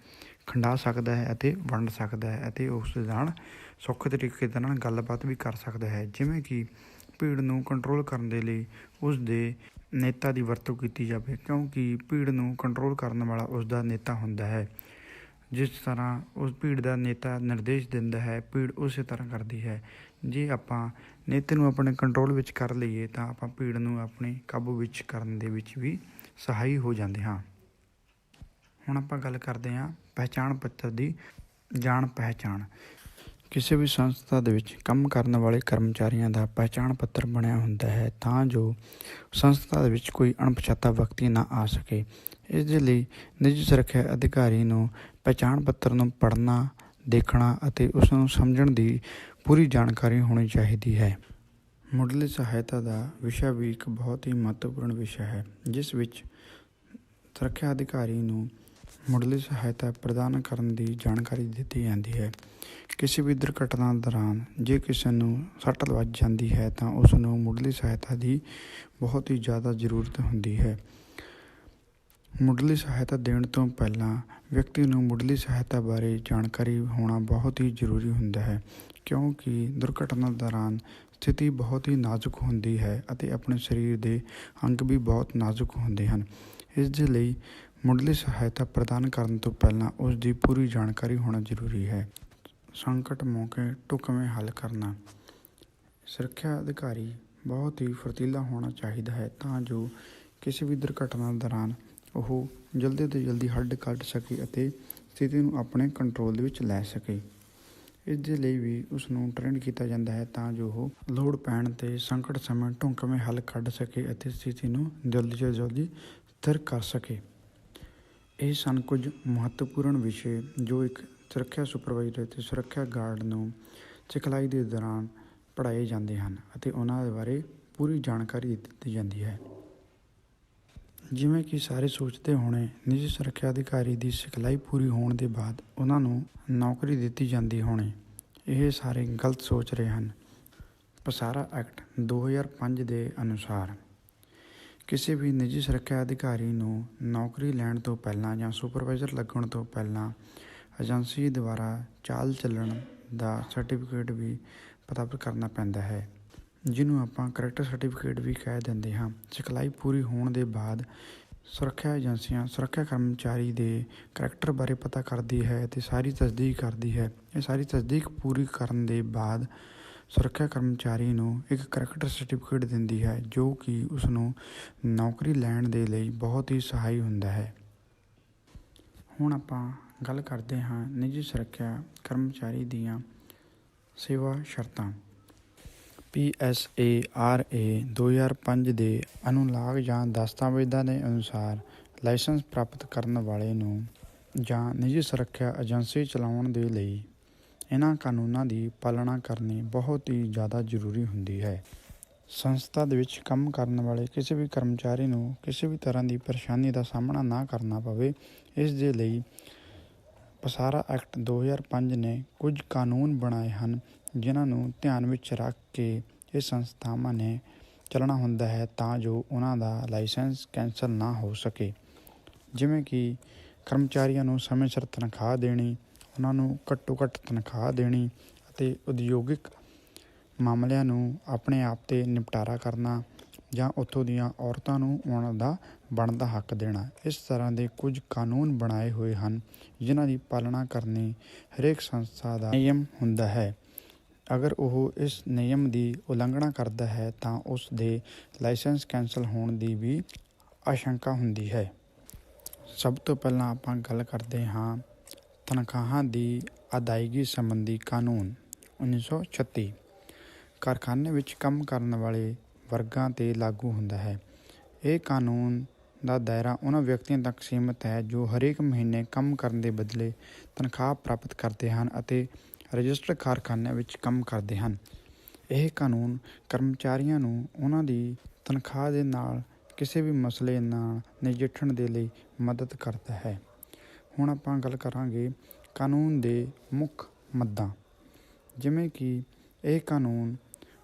ਖੰਡਾ ਸਕਦਾ ਹੈ ਅਤੇ ਵੰਡ ਸਕਦਾ ਹੈ ਅਤੇ ਉਸ ਦੇ ਨਾਲ ਸੌਖੇ ਤਰੀਕੇ ਦੇ ਨਾਲ ਗੱਲਬਾਤ ਵੀ ਕਰ ਸਕਦਾ ਹੈ। ਜਿਵੇਂ ਕਿ ਭੀੜ ਨੂੰ ਕੰਟਰੋਲ ਕਰਨ ਦੇ ਲਈ ਉਸ ਦੇ ਨੇਤਾ ਦੀ ਵਰਤੋਂ ਕੀਤੀ ਜਾਵੇ, ਕਿਉਂਕਿ ਭੀੜ ਨੂੰ ਕੰਟਰੋਲ ਕਰਨ ਵਾਲਾ ਉਸ ਦਾ ਨੇਤਾ ਹੁੰਦਾ ਹੈ। ਜਿਸ ਤਰ੍ਹਾਂ ਉਸ ਭੀੜ ਦਾ ਨੇਤਾ ਨਿਰਦੇਸ਼ ਦਿੰਦਾ ਹੈ, ਭੀੜ ਉਸੇ ਤਰ੍ਹਾਂ ਕਰਦੀ ਹੈ। ਜੇ ਆਪਾਂ ਨੇਤੇ ਨੂੰ ਆਪਣੇ ਕੰਟਰੋਲ ਵਿੱਚ ਕਰ ਲਈਏ ਤਾਂ ਆਪਾਂ ਭੀੜ ਨੂੰ ਆਪਣੇ ਕਾਬੂ ਵਿੱਚ ਕਰਨ ਦੇ ਵਿੱਚ ਵੀ ਸਹਾਈ ਹੋ ਜਾਂਦੇ ਹਾਂ। ਹੁਣ ਆਪਾਂ ਗੱਲ ਕਰਦੇ ਹਾਂ ਪਹਿਚਾਣ ਪੱਤਰ ਦੀ ਜਾਣ ਪਹਿਚਾਣ। ਕਿਸੇ ਵੀ ਸੰਸਥਾ ਦੇ ਵਿੱਚ ਕੰਮ ਕਰਨ ਵਾਲੇ ਕਰਮਚਾਰੀਆਂ ਦਾ ਪਹਿਚਾਣ ਪੱਤਰ ਬਣਿਆ ਹੁੰਦਾ ਹੈ ਤਾਂ ਜੋ ਸੰਸਥਾ ਦੇ ਵਿੱਚ ਕੋਈ ਅਣਪਛਾਤਾ ਵਿਅਕਤੀ ਨਾ ਆ ਸਕੇ। ਇਸ ਦੇ ਲਈ ਨਿੱਜੀ ਸੁਰੱਖਿਆ ਅਧਿਕਾਰੀ ਨੂੰ ਪਹਿਚਾਣ ਪੱਤਰ ਨੂੰ ਪੜ੍ਹਨਾ, ਦੇਖਣਾ ਅਤੇ ਉਸ ਨੂੰ ਸਮਝਣ ਦੀ ਪੂਰੀ ਜਾਣਕਾਰੀ ਹੋਣੀ ਚਾਹੀਦੀ ਹੈ। ਮੁੱਢਲੀ ਸਹਾਇਤਾ ਦਾ ਵਿਸ਼ਾ ਵੀ ਇੱਕ ਬਹੁਤ ਹੀ ਮਹੱਤਵਪੂਰਨ ਵਿਸ਼ਾ ਹੈ, ਜਿਸ ਵਿੱਚ ਸੁਰੱਖਿਆ ਅਧਿਕਾਰੀ ਨੂੰ ਮੁੱਢਲੀ ਸਹਾਇਤਾ ਪ੍ਰਦਾਨ ਕਰਨ ਦੀ ਜਾਣਕਾਰੀ ਦਿੱਤੀ ਜਾਂਦੀ ਹੈ। ਕਿਸੇ ਵੀ ਦੁਰਘਟਨਾ ਦੌਰਾਨ ਜੇ ਕਿਸੇ ਨੂੰ ਸੱਟ ਵੱਜ ਜਾਂਦੀ ਹੈ ਤਾਂ ਉਸ ਨੂੰ ਮੁੱਢਲੀ ਸਹਾਇਤਾ ਦੀ ਬਹੁਤ ਹੀ ਜ਼ਿਆਦਾ ਜ਼ਰੂਰਤ ਹੁੰਦੀ ਹੈ। ਮੁੱਢਲੀ ਸਹਾਇਤਾ ਦੇਣ ਤੋਂ ਪਹਿਲਾਂ ਵਿਅਕਤੀ ਨੂੰ ਮੁੱਢਲੀ ਸਹਾਇਤਾ ਬਾਰੇ ਜਾਣਕਾਰੀ ਹੋਣਾ ਬਹੁਤ ਹੀ ਜ਼ਰੂਰੀ ਹੁੰਦਾ ਹੈ, ਕਿਉਂਕਿ ਦੁਰਘਟਨਾ ਦੌਰਾਨ ਸਥਿਤੀ ਬਹੁਤ ਹੀ ਨਾਜ਼ੁਕ ਹੁੰਦੀ ਹੈ ਅਤੇ ਆਪਣੇ ਸਰੀਰ ਦੇ ਅੰਗ ਵੀ ਬਹੁਤ ਨਾਜ਼ੁਕ ਹੁੰਦੇ ਹਨ। ਇਸ ਦੇ ਲਈ ਮੁੱਢਲੀ ਸਹਾਇਤਾ ਪ੍ਰਦਾਨ ਕਰਨ ਤੋਂ ਪਹਿਲਾਂ ਉਸ ਦੀ ਪੂਰੀ ਜਾਣਕਾਰੀ ਹੋਣਾ ਜ਼ਰੂਰੀ ਹੈ। ਸੰਕਟ ਮੌਕੇ ਢੁਕਵੇਂ ਹੱਲ ਕਰਨਾ, ਸੁਰੱਖਿਆ ਅਧਿਕਾਰੀ ਬਹੁਤ ਹੀ ਫੁਰਤੀਲਾ ਹੋਣਾ ਚਾਹੀਦਾ ਹੈ ਤਾਂ ਜੋ ਕਿਸੇ ਵੀ ਦੁਰਘਟਨਾ ਦੌਰਾਨ ਉਹ ਜਲਦੀ ਤੋਂ ਜਲਦੀ ਹੱਲ ਕੱਢ ਸਕੇ ਅਤੇ ਸਥਿਤੀ ਨੂੰ ਆਪਣੇ ਕੰਟਰੋਲ ਦੇ ਵਿੱਚ ਲੈ ਸਕੇ। ਇਸ ਦੇ ਲਈ ਵੀ ਉਸ ਨੂੰ ਟ੍ਰੇਨ ਕੀਤਾ ਜਾਂਦਾ ਹੈ ਤਾਂ ਜੋ ਉਹ ਲੋੜ ਪੈਣ 'ਤੇ ਸੰਕਟ ਸਮੇਂ ਢੁਕਵੇਂ ਹੱਲ ਕੱਢ ਸਕੇ ਅਤੇ ਸਥਿਤੀ ਨੂੰ ਜਲਦੀ ਤੋਂ ਜਲਦੀ ਸਥਿਰ ਕਰ ਸਕੇ। ਇਹ ਸਨ ਕੁਝ ਮਹੱਤਵਪੂਰਨ ਵਿਸ਼ੇ ਜੋ ਇੱਕ ਸੁਰੱਖਿਆ ਸੁਪਰਵਾਈਜ਼ਰ ਅਤੇ ਸੁਰੱਖਿਆ ਗਾਰਡ ਨੂੰ ਸਿਖਲਾਈ ਦੇ ਦੌਰਾਨ ਪੜ੍ਹਾਏ ਜਾਂਦੇ ਹਨ ਅਤੇ ਉਹਨਾਂ ਦੇ ਬਾਰੇ ਪੂਰੀ ਜਾਣਕਾਰੀ ਦਿੱਤੀ ਜਾਂਦੀ ਹੈ। ਜਿਵੇਂ ਕਿ ਸਾਰੇ ਸੋਚਦੇ ਹੋਣੇ, ਨਿੱਜੀ ਸੁਰੱਖਿਆ ਅਧਿਕਾਰੀ ਦੀ ਸਿਖਲਾਈ ਪੂਰੀ ਹੋਣ ਦੇ ਬਾਅਦ ਉਹਨਾਂ ਨੂੰ ਨੌਕਰੀ ਦਿੱਤੀ ਜਾਂਦੀ ਹੋਣੀ, ਇਹ ਸਾਰੇ ਗਲਤ ਸੋਚ ਰਹੇ ਹਨ। ਪਸਾਰਾ ਐਕਟ 2005 ਦੇ ਅਨੁਸਾਰ ਕਿਸੇ ਵੀ ਨਿੱਜੀ ਸੁਰੱਖਿਆ ਅਧਿਕਾਰੀ ਨੂੰ ਨੌਕਰੀ ਲੈਣ ਤੋਂ ਪਹਿਲਾਂ ਜਾਂ ਸੁਪਰਵਾਈਜ਼ਰ ਲੱਗਣ ਤੋਂ ਪਹਿਲਾਂ ਏਜੰਸੀ ਦੁਆਰਾ ਚਾਲ ਚੱਲਣ ਦਾ ਸਰਟੀਫਿਕੇਟ ਵੀ ਪ੍ਰਾਪਤ ਕਰਨਾ ਪੈਂਦਾ ਹੈ, ਜਿਹਨੂੰ ਆਪਾਂ ਕਰੈਕਟਰ ਸਰਟੀਫਿਕੇਟ ਵੀ ਕਹਿ ਦਿੰਦੇ ਹਾਂ। ਸਿਖਲਾਈ ਪੂਰੀ ਹੋਣ ਦੇ ਬਾਅਦ ਸੁਰੱਖਿਆ ਏਜੰਸੀਆਂ ਸੁਰੱਖਿਆ ਕਰਮਚਾਰੀ ਦੇ ਕਰੈਕਟਰ ਬਾਰੇ ਪਤਾ ਕਰਦੀ ਹੈ ਅਤੇ ਸਾਰੀ ਤਸਦੀਕ ਕਰਦੀ ਹੈ। ਇਹ ਸਾਰੀ ਤਸਦੀਕ ਪੂਰੀ ਕਰਨ ਦੇ ਬਾਅਦ ਸੁਰੱਖਿਆ ਕਰਮਚਾਰੀ ਨੂੰ ਇੱਕ ਕਰੈਕਟਰ ਸਰਟੀਫਿਕੇਟ ਦਿੰਦੀ ਹੈ, ਜੋ ਕਿ ਉਸ ਨੂੰ ਨੌਕਰੀ ਲੈਣ ਦੇ ਲਈ ਬਹੁਤ ਹੀ ਸਹਾਈ ਹੁੰਦਾ ਹੈ। ਹੁਣ ਆਪਾਂ ਗੱਲ ਕਰਦੇ ਹਾਂ ਨਿੱਜੀ ਸੁਰੱਖਿਆ ਕਰਮਚਾਰੀ ਦੀਆਂ ਸੇਵਾ ਸ਼ਰਤਾਂ। PSARA 2005 ਦੇ ਅਨੁਲਾਗ ਜਾਂ ਦਸਤਾਵੇਜ਼ਾਂ ਦੇ ਅਨੁਸਾਰ ਲਾਇਸੈਂਸ ਪ੍ਰਾਪਤ ਕਰਨ ਵਾਲੇ ਨੂੰ ਜਾਂ ਨਿੱਜੀ ਸੁਰੱਖਿਆ ਏਜੰਸੀ ਚਲਾਉਣ ਦੇ ਲਈ ਇਹਨਾਂ ਕਾਨੂੰਨਾਂ ਦੀ ਪਾਲਣਾ ਕਰਨੀ ਬਹੁਤ ਹੀ ਜ਼ਿਆਦਾ ਜ਼ਰੂਰੀ ਹੁੰਦੀ ਹੈ। ਸੰਸਥਾ ਦੇ ਵਿੱਚ ਕੰਮ ਕਰਨ ਵਾਲੇ ਕਿਸੇ ਵੀ ਕਰਮਚਾਰੀ ਨੂੰ ਕਿਸੇ ਵੀ ਤਰ੍ਹਾਂ ਦੀ ਪਰੇਸ਼ਾਨੀ ਦਾ ਸਾਹਮਣਾ ਨਾ ਕਰਨਾ ਪਵੇ, ਇਸ ਦੇ ਲਈ ਪਸਾਰਾ ਐਕਟ 2005 ਨੇ ਕੁਝ ਕਾਨੂੰਨ ਬਣਾਏ ਹਨ, ਜਿਨ੍ਹਾਂ ਨੂੰ ਧਿਆਨ ਵਿੱਚ ਰੱਖ ਕੇ ਇਹ ਸੰਸਥਾਵਾਂ ਨੇ ਚੱਲਣਾ ਹੁੰਦਾ ਹੈ ਤਾਂ ਜੋ ਉਹਨਾਂ ਦਾ ਲਾਇਸੈਂਸ ਕੈਂਸਲ ਨਾ ਹੋ ਸਕੇ। ਜਿਵੇਂ ਕਿ ਕਰਮਚਾਰੀਆਂ ਨੂੰ ਸਮੇਂ ਸਿਰ ਤਨਖਾਹ ਦੇਣੀ, ਉਹਨਾਂ ਨੂੰ ਘੱਟੋ ਘੱਟ ਤਨਖਾਹ ਦੇਣੀ ਅਤੇ ਉਦਯੋਗਿਕ ਮਾਮਲਿਆਂ ਨੂੰ ਆਪਣੇ ਆਪ 'ਤੇ ਨਿਪਟਾਰਾ ਕਰਨਾ ਜਾਂ ਉੱਥੋਂ ਦੀਆਂ ਔਰਤਾਂ ਨੂੰ ਉਹਨਾਂ ਦਾ ਬਣਦਾ ਹੱਕ ਦੇਣਾ। ਇਸ ਤਰ੍ਹਾਂ ਦੇ ਕੁਝ ਕਾਨੂੰਨ ਬਣਾਏ ਹੋਏ ਹਨ ਜਿਨ੍ਹਾਂ ਦੀ ਪਾਲਣਾ ਕਰਨੀ ਹਰੇਕ ਸੰਸਥਾ ਦਾ ਨਿਯਮ ਹੁੰਦਾ ਹੈ। ਅਗਰ ਉਹ ਇਸ ਨਿਯਮ ਦੀ ਉਲੰਘਣਾ ਕਰਦਾ ਹੈ ਤਾਂ ਉਸ ਦੇ ਲਾਇਸੈਂਸ ਕੈਂਸਲ ਹੋਣ ਦੀ ਵੀ ਆਸ਼ੰਕਾ ਹੁੰਦੀ ਹੈ। ਸਭ ਤੋਂ ਪਹਿਲਾਂ ਆਪਾਂ ਗੱਲ ਕਰਦੇ ਹਾਂ ਤਨਖਾਹਾਂ ਦੀ ਅਦਾਇਗੀ ਸੰਬੰਧੀ ਕਾਨੂੰਨ 1936 ਕਾਰਖਾਨੇ ਵਿੱਚ ਕੰਮ ਕਰਨ ਵਾਲੇ ਵਰਗਾਂ 'ਤੇ ਲਾਗੂ ਹੁੰਦਾ ਹੈ। ਇਹ ਕਾਨੂੰਨ ਦਾ ਦਾਇਰਾ ਉਹਨਾਂ ਵਿਅਕਤੀਆਂ ਤੱਕ ਸੀਮਿਤ ਹੈ ਜੋ ਹਰੇਕ ਮਹੀਨੇ ਕੰਮ ਕਰਨ ਦੇ ਬਦਲੇ ਤਨਖਾਹ ਪ੍ਰਾਪਤ ਕਰਦੇ ਹਨ ਅਤੇ ਰਜਿਸਟਰਡ ਕਾਰਖਾਨਿਆਂ ਵਿੱਚ ਕੰਮ ਕਰਦੇ ਹਨ। ਇਹ ਕਾਨੂੰਨ ਕਰਮਚਾਰੀਆਂ ਨੂੰ ਉਹਨਾਂ ਦੀ ਤਨਖਾਹ ਦੇ ਨਾਲ ਕਿਸੇ ਵੀ ਮਸਲੇ ਨਾਲ ਨਜਿੱਠਣ ਦੇ ਲਈ ਮਦਦ ਕਰਦਾ ਹੈ। ਹੁਣ ਆਪਾਂ ਗੱਲ ਕਰਾਂਗੇ ਕਾਨੂੰਨ ਦੇ ਮੁੱਖ ਮੱਦਾਂ। ਜਿਵੇਂ ਕਿ ਇਹ ਕਾਨੂੰਨ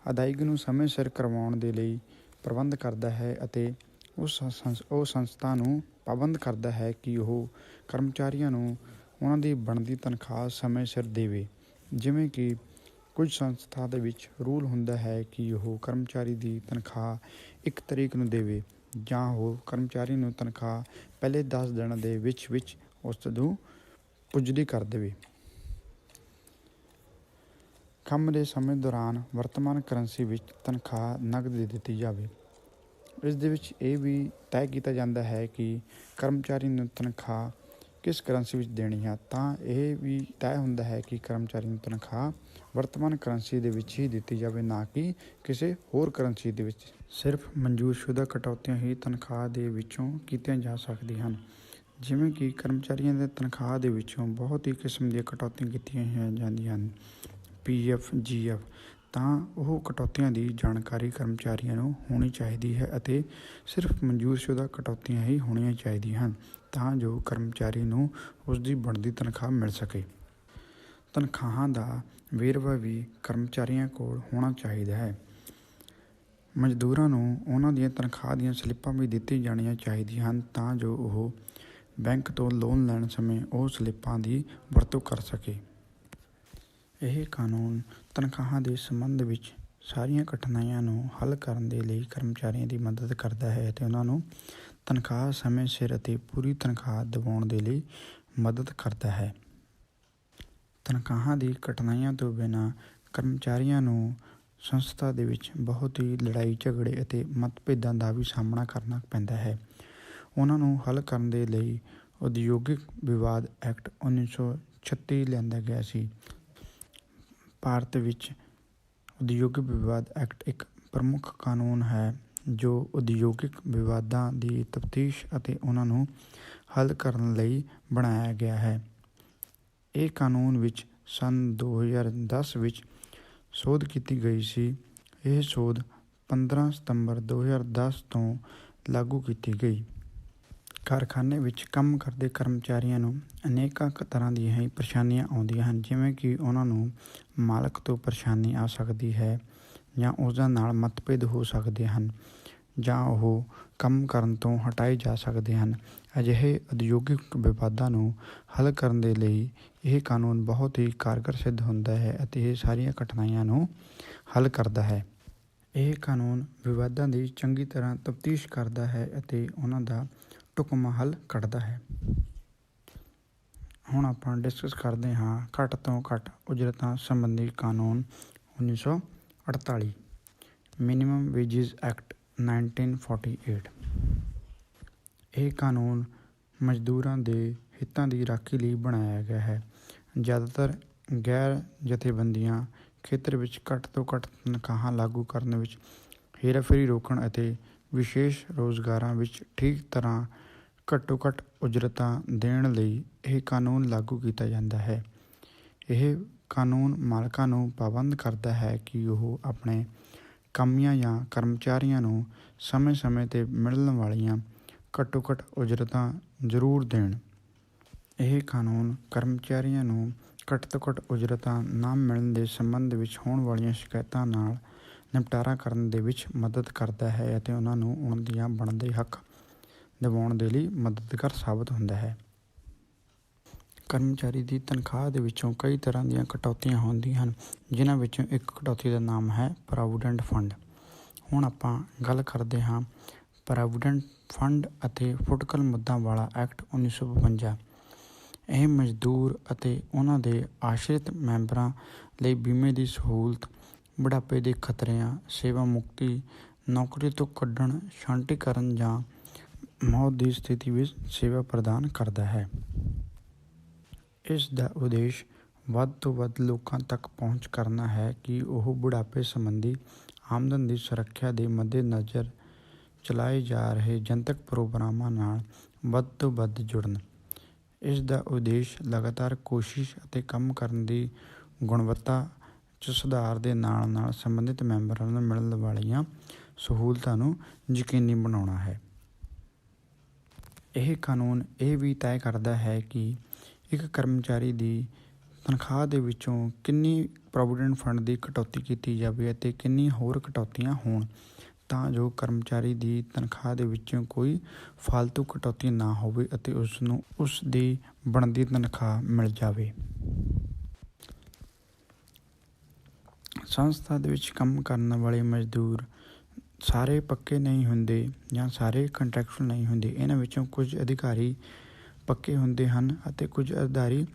ਅਦਾਇਗੀ ਨੂੰ ਸਮੇਂ ਸਿਰ ਕਰਵਾਉਣ ਦੇ ਲਈ ਪ੍ਰਬੰਧ ਕਰਦਾ ਹੈ ਅਤੇ ਉਹ ਸੰਸਥਾ ਨੂੰ ਪਾਬੰਦ ਕਰਦਾ ਹੈ ਕਿ ਉਹ ਕਰਮਚਾਰੀਆਂ ਨੂੰ ਉਹਨਾਂ ਦੀ ਬਣਦੀ ਤਨਖਾਹ ਸਮੇਂ ਸਿਰ ਦੇਵੇ। ਜਿਵੇਂ ਕਿ ਕੁਝ ਸੰਸਥਾ ਦੇ ਵਿੱਚ ਰੂਲ ਹੁੰਦਾ ਹੈ ਕਿ ਉਹ ਕਰਮਚਾਰੀ ਦੀ ਤਨਖਾਹ 1 ਤਰੀਕ ਨੂੰ ਦੇਵੇ ਜਾਂ ਉਹ ਕਰਮਚਾਰੀ ਨੂੰ ਤਨਖਾਹ ਪਹਿਲੇ 10 ਦਿਨਾਂ ਦੇ ਵਿੱਚ ਉਸ ਨੂੰ ਪੁੱਜਦੀ ਕਰ ਦੇਵੇ। ਕੰਮ ਦੇ ਸਮੇਂ ਦੌਰਾਨ ਵਰਤਮਾਨ ਕਰੰਸੀ ਵਿੱਚ ਤਨਖਾਹ ਨਕਦ ਦੇ ਦਿੱਤੀ ਜਾਵੇ। ਇਸ ਦੇ ਵਿੱਚ ਇਹ ਵੀ ਤੈਅ ਕੀਤਾ ਜਾਂਦਾ ਹੈ ਕਿ ਕਰਮਚਾਰੀ ਨੂੰ ਤਨਖਾਹ ਕਿਸ ਕਰੰਸੀ ਵਿੱਚ ਦੇਣੀ ਹੈ, ਤਾਂ ਇਹ ਵੀ ਤੈਅ ਹੁੰਦਾ ਹੈ ਕਿ ਕਰਮਚਾਰੀ ਨੂੰ ਤਨਖਾਹ ਵਰਤਮਾਨ ਕਰੰਸੀ ਦੇ ਵਿੱਚ ਹੀ ਦਿੱਤੀ ਜਾਵੇ, ਨਾ ਕਿ ਕਿਸੇ ਹੋਰ ਕਰੰਸੀ ਦੇ ਵਿੱਚ। ਸਿਰਫ ਮਨਜ਼ੂਰਸ਼ੁਦਾ ਕਟੌਤੀਆਂ ਹੀ ਤਨਖਾਹ ਦੇ ਵਿੱਚੋਂ ਕੀਤੀਆਂ ਜਾ ਸਕਦੀਆਂ ਹਨ। ਜਿਵੇਂ ਕਿ ਕਰਮਚਾਰੀਆਂ ਦੇ ਤਨਖਾਹ ਦੇ ਵਿੱਚੋਂ ਬਹੁਤ ਹੀ ਕਿਸਮ ਦੀਆਂ ਕਟੌਤੀਆਂ ਕੀਤੀਆਂ ਜਾਂਦੀਆਂ ਹਨ। PF GF ਤਾਂ ਉਹ ਕਟੌਤੀਆਂ ਦੀ ਜਾਣਕਾਰੀ ਕਰਮਚਾਰੀਆਂ ਨੂੰ ਹੋਣੀ ਚਾਹੀਦੀ ਹੈ ਅਤੇ ਸਿਰਫ ਮਨਜ਼ੂਰਸ਼ੁਦਾ ਕਟੌਤੀਆਂ ਹੀ ਹੋਣੀਆਂ ਚਾਹੀਦੀਆਂ ਹਨ ਤਾਂ ਜੋ ਕਰਮਚਾਰੀ ਨੂੰ ਉਸ ਦੀ ਬਣਦੀ ਤਨਖਾਹ ਮਿਲ ਸਕੇ। ਤਨਖਾਹਾਂ ਦਾ ਵੇਰਵਾ ਵੀ ਕਰਮਚਾਰੀਆਂ ਕੋਲ ਹੋਣਾ ਚਾਹੀਦਾ ਹੈ। ਮਜ਼ਦੂਰਾਂ ਨੂੰ ਉਹਨਾਂ ਦੀਆਂ ਤਨਖਾਹ ਦੀਆਂ ਸਲਿੱਪਾਂ ਵੀ ਦਿੱਤੀਆਂ ਜਾਣੀਆਂ ਚਾਹੀਦੀਆਂ ਹਨ ਤਾਂ ਜੋ ਉਹ ਬੈਂਕ ਤੋਂ ਲੋਨ ਲੈਣ ਸਮੇਂ ਉਹ ਸਲਿੱਪਾਂ ਦੀ ਵਰਤੋਂ ਕਰ ਸਕੇ। ਇਹ ਕਾਨੂੰਨ ਤਨਖਾਹਾਂ ਦੇ ਸੰਬੰਧ ਵਿੱਚ ਸਾਰੀਆਂ ਕਠਿਨਾਈਆਂ ਨੂੰ ਹੱਲ ਕਰਨ ਦੇ ਲਈ ਕਰਮਚਾਰੀਆਂ ਦੀ ਮਦਦ ਕਰਦਾ ਹੈ ਅਤੇ ਉਹਨਾਂ ਨੂੰ ਤਨਖਾਹ ਸਮੇਂ ਸਿਰ ਅਤੇ ਪੂਰੀ ਤਨਖਾਹ ਦਿਵਾਉਣ ਦੇ ਲਈ ਮਦਦ ਕਰਦਾ ਹੈ। ਤਨਖਾਹਾਂ ਦੀ ਕਠਿਨਾਈਆਂ ਤੋਂ ਬਿਨਾਂ ਕਰਮਚਾਰੀਆਂ ਨੂੰ ਸੰਸਥਾ ਦੇ ਵਿੱਚ ਬਹੁਤ ਹੀ ਲੜਾਈ ਝਗੜੇ ਅਤੇ ਮਤਭੇਦਾਂ ਦਾ ਵੀ ਸਾਹਮਣਾ ਕਰਨਾ ਪੈਂਦਾ ਹੈ। ਉਹਨਾਂ ਨੂੰ ਹੱਲ ਕਰਨ ਦੇ ਲਈ ਉਦਯੋਗਿਕ ਵਿਵਾਦ ਐਕਟ 1936 ਲਿਆਂਦਾ ਗਿਆ ਸੀ। ਭਾਰਤ ਵਿੱਚ ਉਦਯੋਗਿਕ ਵਿਵਾਦ ਐਕਟ ਇੱਕ ਪ੍ਰਮੁੱਖ ਕਾਨੂੰਨ ਹੈ ਜੋ ਉਦਯੋਗਿਕ ਵਿਵਾਦਾਂ ਦੀ ਤਫਤੀਸ਼ ਅਤੇ ਉਹਨਾਂ ਨੂੰ ਹੱਲ ਕਰਨ ਲਈ ਬਣਾਇਆ ਗਿਆ ਹੈ। ਇਹ ਕਾਨੂੰਨ ਵਿੱਚ ਸੰਨ 2010 ਵਿੱਚ ਸੋਧ ਕੀਤੀ ਗਈ ਸੀ। ਇਹ ਸੋਧ 15 ਸਤੰਬਰ 2010 ਤੋਂ ਲਾਗੂ ਕੀਤੀ ਗਈ। ਕਾਰਖਾਨੇ ਵਿੱਚ ਕੰਮ ਕਰਦੇ ਕਰਮਚਾਰੀਆਂ ਨੂੰ ਅਨੇਕਾਂ ਤਰ੍ਹਾਂ ਦੀਆਂ ਹੀ ਪਰੇਸ਼ਾਨੀਆਂ ਆਉਂਦੀਆਂ ਹਨ। ਜਿਵੇਂ ਕਿ ਉਹਨਾਂ ਨੂੰ ਮਾਲਕ ਤੋਂ ਪਰੇਸ਼ਾਨੀ ਆ ਸਕਦੀ ਹੈ ਜਾਂ ਉਸਦੇ ਨਾਲ ਮਤਭੇਦ ਹੋ ਸਕਦੇ ਹਨ ਜਾਂ ਉਹ ਕੰਮ ਕਰਨ ਤੋਂ ਹਟਾਏ ਜਾ ਸਕਦੇ ਹਨ। ਅਜਿਹੇ ਉਦਯੋਗਿਕ ਵਿਵਾਦਾਂ ਨੂੰ ਹੱਲ ਕਰਨ ਦੇ ਲਈ ਇਹ ਕਾਨੂੰਨ ਬਹੁਤ ਹੀ ਕਾਰਗਰ ਸਿੱਧ ਹੁੰਦਾ ਹੈ ਅਤੇ ਇਹ ਸਾਰੀਆਂ ਕਠਿਨਾਈਆਂ ਨੂੰ ਹੱਲ ਕਰਦਾ ਹੈ। ਇਹ ਕਾਨੂੰਨ ਵਿਵਾਦਾਂ ਦੀ ਚੰਗੀ ਤਰ੍ਹਾਂ ਤਫਤੀਸ਼ ਕਰਦਾ ਹੈ ਅਤੇ ਉਹਨਾਂ ਦਾ ਢੁਕਵਾਂ ਹੱਲ ਕੱਢਦਾ ਹੈ। ਹੁਣ ਆਪਾਂ ਡਿਸਕਸ ਕਰਦੇ ਹਾਂ ਘੱਟ ਤੋਂ ਘੱਟ ਉਜਰਤਾਂ ਸੰਬੰਧੀ ਕਾਨੂੰਨ 1948 ਮਿਨੀਮਮ ਵੇਜਿਸ ਐਕਟ 1948। ਇਹ ਕਾਨੂੰਨ ਮਜ਼ਦੂਰਾਂ ਦੇ ਹਿੱਤਾਂ ਦੀ ਰਾਖੀ ਲਈ ਬਣਾਇਆ ਗਿਆ ਹੈ। ਜ਼ਿਆਦਾਤਰ ਗੈਰ ਜਥੇਬੰਦੀਆਂ ਖੇਤਰ ਵਿੱਚ ਘੱਟ ਤੋਂ ਘੱਟ ਤਨਖਾਹਾਂ ਲਾਗੂ ਕਰਨ ਵਿੱਚ ਹੇਰਾਫੇਰੀ ਰੋਕਣ ਅਤੇ ਵਿਸ਼ੇਸ਼ ਰੁਜ਼ਗਾਰਾਂ ਵਿੱਚ ਠੀਕ ਤਰ੍ਹਾਂ ਘੱਟੋ ਘੱਟ ਉਜਰਤਾਂ ਦੇਣ ਲਈ ਇਹ ਕਾਨੂੰਨ ਲਾਗੂ ਕੀਤਾ ਜਾਂਦਾ ਹੈ। ਇਹ ਕਾਨੂੰਨ ਮਾਲਕਾਂ ਨੂੰ ਪਾਬੰਦ ਕਰਦਾ ਹੈ ਕਿ ਉਹ ਆਪਣੇ ਕਾਮਿਆਂ ਜਾਂ ਕਰਮਚਾਰੀਆਂ ਨੂੰ ਸਮੇਂ-ਸਮੇਂ 'ਤੇ ਮਿਲਣ ਵਾਲੀਆਂ ਘੱਟੋ ਘੱਟ ਉਜਰਤਾਂ ਜ਼ਰੂਰ ਦੇਣ। ਇਹ ਕਾਨੂੰਨ ਕਰਮਚਾਰੀਆਂ ਨੂੰ ਘੱਟ ਤੋਂ ਘੱਟ ਉਜਰਤਾਂ ਨਾ ਮਿਲਣ ਦੇ ਸੰਬੰਧ ਵਿੱਚ ਹੋਣ ਵਾਲੀਆਂ ਸ਼ਿਕਾਇਤਾਂ ਨਾਲ ਨਿਪਟਾਰਾ ਕਰਨ ਦੇ ਵਿੱਚ ਮਦਦ ਕਰਦਾ ਹੈ ਅਤੇ ਉਹਨਾਂ ਨੂੰ ਉਹਨਾਂ ਦੀਆਂ ਬਣਦੇ ਹੱਕ ਦਿਵਾਉਣ ਦੇ ਲਈ ਮਦਦਗਾਰ ਸਾਬਤ ਹੁੰਦਾ ਹੈ। ਕਰਮਚਾਰੀ ਦੀ ਤਨਖਾਹ ਦੇ ਵਿੱਚੋਂ ਕਈ ਤਰ੍ਹਾਂ ਦੀਆਂ ਕਟੌਤੀਆਂ ਹੁੰਦੀਆਂ ਹਨ, ਜਿਨ੍ਹਾਂ ਵਿੱਚੋਂ ਇੱਕ ਕਟੌਤੀ ਦਾ ਨਾਮ ਹੈ ਪ੍ਰੋਵੀਡੈਂਟ ਫੰਡ। ਹੁਣ ਆਪਾਂ ਗੱਲ ਕਰਦੇ ਹਾਂ ਪ੍ਰੋਵੀਡੈਂਟ ਫੰਡ ਅਤੇ ਫੁਟਕਲ ਮੁੱਦਾਂ ਵਾਲਾ ਐਕਟ 1952। ਇਹ ਮਜ਼ਦੂਰ ਅਤੇ ਉਹਨਾਂ ਦੇ ਆਸ਼ਰਿਤ ਮੈਂਬਰਾਂ ਲਈ ਬੀਮੇ ਦੀ ਸਹੂਲਤ, ਬੁਢਾਪੇ ਦੇ ਖਤਰਿਆਂ, ਸੇਵਾ ਮੁਕਤੀ, ਨੌਕਰੀ ਤੋਂ ਕੱਢਣ, ਛਾਂਟੀਕਰਨ ਜਾਂ ਮੌਤ ਦੀ ਸਥਿਤੀ ਵਿੱਚ ਸੇਵਾ ਪ੍ਰਦਾਨ ਕਰਦਾ ਹੈ। ਇਸ ਦਾ ਉਦੇਸ਼ ਵੱਧ ਤੋਂ ਵੱਧ ਲੋਕਾਂ ਤੱਕ ਪਹੁੰਚ ਕਰਨਾ ਹੈ ਕਿ ਉਹ ਬੁਢਾਪੇ ਸੰਬੰਧੀ ਆਮਦਨ ਦੀ ਸੁਰੱਖਿਆ ਦੇ ਮੱਦੇਨਜ਼ਰ ਚਲਾਏ ਜਾ ਰਹੇ ਜਨਤਕ ਪ੍ਰੋਗਰਾਮਾਂ ਨਾਲ ਵੱਧ ਤੋਂ ਵੱਧ ਜੁੜਨ। ਇਸ ਦਾ ਉਦੇਸ਼ ਲਗਾਤਾਰ ਕੋਸ਼ਿਸ਼ ਅਤੇ ਕੰਮ ਕਰਨ ਦੀ ਗੁਣਵੱਤਾ 'ਚ ਸੁਧਾਰ ਦੇ ਨਾਲ ਨਾਲ ਸੰਬੰਧਿਤ ਮੈਂਬਰਾਂ ਨੂੰ ਮਿਲਣ ਵਾਲੀਆਂ ਸਹੂਲਤਾਂ ਨੂੰ ਯਕੀਨੀ ਬਣਾਉਣਾ ਹੈ। ਇਹ ਕਾਨੂੰਨ ਇਹ ਵੀ ਤੈਅ ਕਰਦਾ ਹੈ ਕਿ ਇੱਕ ਕਰਮਚਾਰੀ ਦੀ ਤਨਖਾਹ ਦੇ ਵਿੱਚੋਂ ਕਿੰਨੀ ਪ੍ਰੋਵੀਡੈਂਟ ਫੰਡ ਦੀ ਕਟੌਤੀ ਕੀਤੀ ਜਾਵੇ ਅਤੇ ਕਿੰਨੀ ਹੋਰ ਕਟੌਤੀਆਂ ਹੋਣ, ਤਾਂ ਜੋ ਕਰਮਚਾਰੀ ਦੀ ਤਨਖਾਹ ਦੇ ਵਿੱਚੋਂ ਕੋਈ ਫਾਲਤੂ ਕਟੌਤੀ ਨਾ ਹੋਵੇ ਅਤੇ ਉਸ ਨੂੰ ਉਸ ਦੀ ਬਣਦੀ ਤਨਖਾਹ ਮਿਲ ਜਾਵੇ। ਸੰਸਥਾ ਦੇ ਵਿੱਚ ਕੰਮ ਕਰਨ ਵਾਲੇ ਮਜ਼ਦੂਰ ਸਾਰੇ ਪੱਕੇ ਨਹੀਂ ਹੁੰਦੇ ਜਾਂ ਸਾਰੇ ਕੰਟਰੈਕਚੁਅਲ ਨਹੀਂ ਹੁੰਦੇ। ਇਹਨਾਂ ਵਿੱਚੋਂ ਕੁਝ ਅਧਿਕਾਰੀ ਪੱਕੇ ਹੁੰਦੇ ਹਨ ਅਤੇ ਕੁਝ ਅਧਿਕਾਰੀ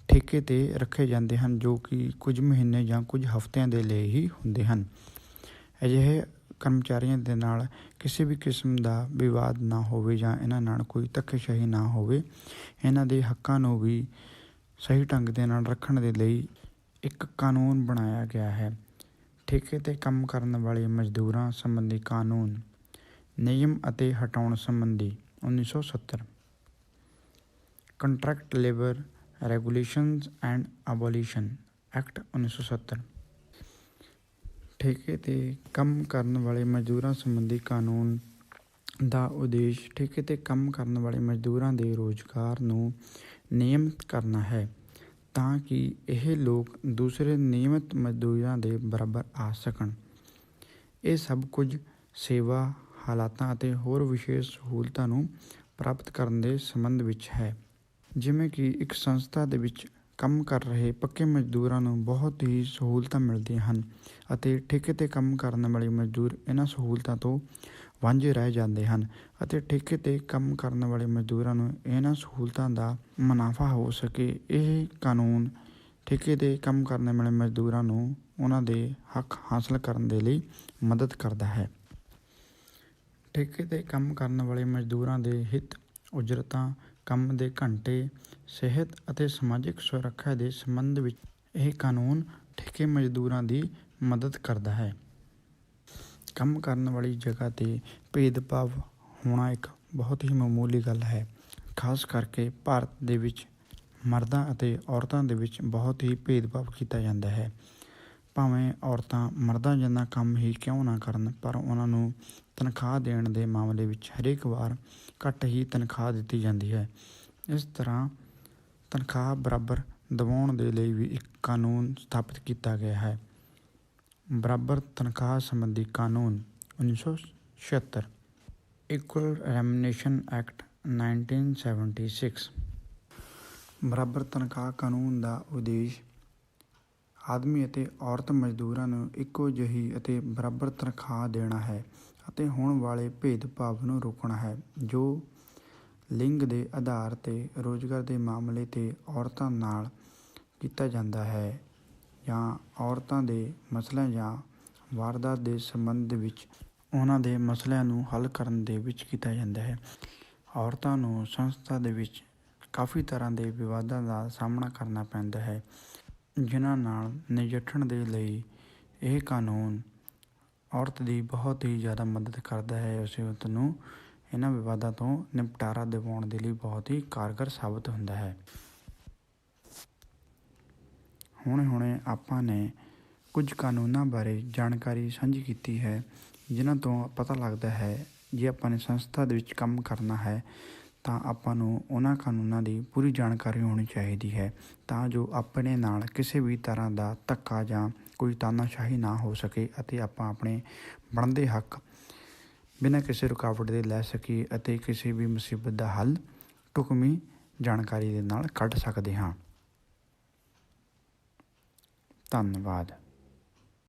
ਠੇਕੇ 'ਤੇ ਰੱਖੇ ਜਾਂਦੇ ਹਨ, ਜੋ ਕਿ ਕੁਝ ਮਹੀਨੇ ਜਾਂ ਕੁਝ ਹਫ਼ਤਿਆਂ ਦੇ ਲਈ ਹੀ ਹੁੰਦੇ ਹਨ। ਅਜਿਹੇ ਕਰਮਚਾਰੀਆਂ ਦੇ ਨਾਲ ਕਿਸੇ ਵੀ ਕਿਸਮ ਦਾ ਵਿਵਾਦ ਨਾ ਹੋਵੇ ਜਾਂ ਇਹਨਾਂ ਨਾਲ ਕੋਈ ਧੱਕੇਸ਼ਾਹੀ ਨਾ ਹੋਵੇ। ਇਹਨਾਂ ਦੇ ਹੱਕਾਂ ਨੂੰ ਵੀ ਸਹੀ ਢੰਗ ਦੇ ਨਾਲ ਰੱਖਣ ਦੇ ਲਈ ਇੱਕ ਕਾਨੂੰਨ ਬਣਾਇਆ ਗਿਆ ਹੈ। ਠੇਕੇ 'ਤੇ ਕੰਮ ਕਰਨ ਵਾਲੇ ਮਜ਼ਦੂਰਾਂ ਸੰਬੰਧੀ ਕਾਨੂੰਨ, ਨਿਯਮ ਅਤੇ ਹਟਾਉਣ ਸੰਬੰਧੀ 1970। Contract labour regulations and abolition act 1970। ਠੇਕੇ 'ਤੇ ਕੰਮ ਕਰਨ ਵਾਲੇ ਮਜ਼ਦੂਰਾਂ ਸੰਬੰਧੀ ਕਾਨੂੰਨ ਦਾ ਉਦੇਸ਼ ਠੇਕੇ 'ਤੇ ਕੰਮ ਕਰਨ ਵਾਲੇ ਮਜ਼ਦੂਰਾਂ ਦੇ ਰੁਜ਼ਗਾਰ ਨੂੰ ਨਿਯਮਿਤ ਕਰਨਾ ਹੈ, ਤਾਂ ਕਿ ਇਹ ਲੋਕ ਦੂਸਰੇ ਨਿਯਮਿਤ ਮਜ਼ਦੂਰਾਂ ਦੇ ਬਰਾਬਰ ਆ ਸਕਣ। ਇਹ ਸਭ ਕੁਝ ਸੇਵਾ, ਹਾਲਾਤਾਂ ਅਤੇ ਹੋਰ ਵਿਸ਼ੇਸ਼ ਸਹੂਲਤਾਂ ਨੂੰ ਪ੍ਰਾਪਤ ਕਰਨ ਦੇ ਸੰਬੰਧ ਵਿੱਚ ਹੈ। ਜਿਵੇਂ ਕਿ ਇੱਕ ਸੰਸਥਾ ਦੇ ਵਿੱਚ ਕੰਮ ਕਰ ਰਹੇ ਪੱਕੇ ਮਜ਼ਦੂਰਾਂ ਨੂੰ ਬਹੁਤ ਹੀ ਸਹੂਲਤਾਂ ਮਿਲਦੀਆਂ ਹਨ ਅਤੇ ਠੇਕੇ 'ਤੇ ਕੰਮ ਕਰਨ ਵਾਲੇ ਮਜ਼ਦੂਰ ਇਹਨਾਂ ਸਹੂਲਤਾਂ ਤੋਂ ਵਾਂਝੇ ਰਹਿ ਜਾਂਦੇ ਹਨ, ਅਤੇ ਠੇਕੇ 'ਤੇ ਕੰਮ ਕਰਨ ਵਾਲੇ ਮਜ਼ਦੂਰਾਂ ਨੂੰ ਇਹਨਾਂ ਸਹੂਲਤਾਂ ਦਾ ਮੁਨਾਫਾ ਹੋ ਸਕੇ। ਇਹ ਕਾਨੂੰਨ ਠੇਕੇ 'ਤੇ ਕੰਮ ਕਰਨ ਵਾਲੇ ਮਜ਼ਦੂਰਾਂ ਨੂੰ ਉਹਨਾਂ ਦੇ ਹੱਕ ਹਾਸਲ ਕਰਨ ਦੇ ਲਈ ਮਦਦ ਕਰਦਾ ਹੈ। ਠੇਕੇ 'ਤੇ ਕੰਮ ਕਰਨ ਵਾਲੇ ਮਜ਼ਦੂਰਾਂ ਦੇ ਹਿੱਤ, ਉਜਰਤਾਂ, ਕੰਮ ਦੇ ਘੰਟੇ, ਸਿਹਤ ਅਤੇ ਸਮਾਜਿਕ ਸੁਰੱਖਿਆ ਦੇ ਸੰਬੰਧ ਵਿੱਚ ਇਹ ਕਾਨੂੰਨ ਠੇਕੇ ਮਜ਼ਦੂਰਾਂ ਦੀ ਮਦਦ ਕਰਦਾ ਹੈ। ਕੰਮ ਕਰਨ ਵਾਲੀ ਜਗ੍ਹਾ 'ਤੇ ਭੇਦਭਾਵ ਹੋਣਾ ਇੱਕ ਬਹੁਤ ਹੀ ਮਾਮੂਲੀ ਗੱਲ ਹੈ। ਖਾਸ ਕਰਕੇ ਭਾਰਤ ਦੇ ਵਿੱਚ ਮਰਦਾਂ ਅਤੇ ਔਰਤਾਂ ਦੇ ਵਿੱਚ ਬਹੁਤ ਹੀ ਭੇਦਭਾਵ ਕੀਤਾ ਜਾਂਦਾ ਹੈ। ਭਾਵੇਂ ਔਰਤਾਂ ਮਰਦਾਂ ਜਿੰਨਾ ਕੰਮ ਹੀ ਕਿਉਂ ਨਾ ਕਰਨ, ਪਰ ਉਹਨਾਂ ਨੂੰ ਤਨਖਾਹ ਦੇਣ ਦੇ ਮਾਮਲੇ ਵਿੱਚ ਹਰੇਕ ਵਾਰ ਘੱਟ ਹੀ ਤਨਖਾਹ ਦਿੱਤੀ ਜਾਂਦੀ ਹੈ। ਇਸ ਤਰ੍ਹਾਂ ਤਨਖਾਹ ਬਰਾਬਰ ਦਿਵਾਉਣ ਦੇ ਲਈ ਵੀ ਇੱਕ ਕਾਨੂੰਨ ਸਥਾਪਿਤ ਕੀਤਾ ਗਿਆ ਹੈ। ਬਰਾਬਰ ਤਨਖਾਹ ਸੰਬੰਧੀ ਕਾਨੂੰਨ 1976। Equal remuneration act 1976। ਬਰਾਬਰ ਤਨਖਾਹ ਕਾਨੂੰਨ ਦਾ ਉਦੇਸ਼ ਆਦਮੀ ਅਤੇ ਔਰਤ ਮਜ਼ਦੂਰਾਂ ਨੂੰ ਇੱਕੋ ਜਿਹੀ ਅਤੇ ਬਰਾਬਰ ਤਨਖਾਹ ਦੇਣਾ ਹੈ ਅਤੇ ਹੋਣ ਵਾਲੇ ਭੇਦਭਾਵ ਨੂੰ ਰੋਕਣਾ ਹੈ, ਜੋ ਲਿੰਗ ਦੇ ਆਧਾਰ 'ਤੇ ਰੁਜ਼ਗਾਰ ਦੇ ਮਾਮਲੇ 'ਤੇ ਔਰਤਾਂ ਨਾਲ ਕੀਤਾ ਜਾਂਦਾ ਹੈ ਜਾਂ ਔਰਤਾਂ ਦੇ ਮਸਲਿਆਂ ਜਾਂ ਵਾਰਦਾਤ ਦੇ ਸੰਬੰਧ ਵਿੱਚ ਉਹਨਾਂ ਦੇ ਮਸਲਿਆਂ ਨੂੰ ਹੱਲ ਕਰਨ ਦੇ ਵਿੱਚ ਕੀਤਾ ਜਾਂਦਾ ਹੈ। ਔਰਤਾਂ ਨੂੰ ਸੰਸਥਾ ਦੇ ਵਿੱਚ ਕਾਫੀ ਤਰ੍ਹਾਂ ਦੇ ਵਿਵਾਦਾਂ ਦਾ ਸਾਹਮਣਾ ਕਰਨਾ ਪੈਂਦਾ ਹੈ, ਜਿਨ੍ਹਾਂ ਨਾਲ ਨਜਿੱਠਣ ਦੇ ਲਈ ਇਹ ਕਾਨੂੰਨ ਔਰਤ ਦੀ ਬਹੁਤ ਹੀ ਜ਼ਿਆਦਾ ਮਦਦ ਕਰਦਾ ਹੈ। ਉਸ ਨੂੰ ਇਹਨਾਂ ਵਿਵਾਦਾਂ ਤੋਂ ਨਿਪਟਾਰਾ ਦਿਵਾਉਣ ਦੇ ਲਈ ਬਹੁਤ ਹੀ ਕਾਰਗਰ ਸਾਬਤ ਹੁੰਦਾ ਹੈ। ਹੁਣੇ ਆਪਾਂ ਨੇ ਕੁਝ ਕਾਨੂੰਨਾਂ ਬਾਰੇ ਜਾਣਕਾਰੀ ਸਾਂਝੀ ਕੀਤੀ ਹੈ, ਜਿਨ੍ਹਾਂ ਤੋਂ ਪਤਾ ਲੱਗਦਾ ਹੈ ਜੇ ਆਪਾਂ ਨੇ ਸੰਸਥਾ ਦੇ ਵਿੱਚ ਕੰਮ ਕਰਨਾ ਹੈ ਤਾਂ ਆਪਾਂ ਨੂੰ ਉਹਨਾਂ ਕਾਨੂੰਨਾਂ ਦੀ ਪੂਰੀ ਜਾਣਕਾਰੀ ਹੋਣੀ ਚਾਹੀਦੀ ਹੈ, ਤਾਂ ਜੋ ਆਪਣੇ ਨਾਲ ਕਿਸੇ ਵੀ ਤਰ੍ਹਾਂ ਦਾ ਧੱਕਾ ਜਾਂ ਕੋਈ ਤਾਨਾਸ਼ਾਹੀ ਨਾ ਹੋ ਸਕੇ ਅਤੇ ਆਪਾਂ ਆਪਣੇ ਬਣਦੇ ਹੱਕ ਬਿਨਾਂ ਕਿਸੇ ਰੁਕਾਵਟ ਦੇ ਲੈ ਸਕੀਏ ਅਤੇ ਕਿਸੇ ਵੀ ਮੁਸੀਬਤ ਦਾ ਹੱਲ ਢੁਕਵੀਂ ਜਾਣਕਾਰੀ ਦੇ ਨਾਲ ਕੱਢ ਸਕਦੇ ਹਾਂ। ਧੰਨਵਾਦ।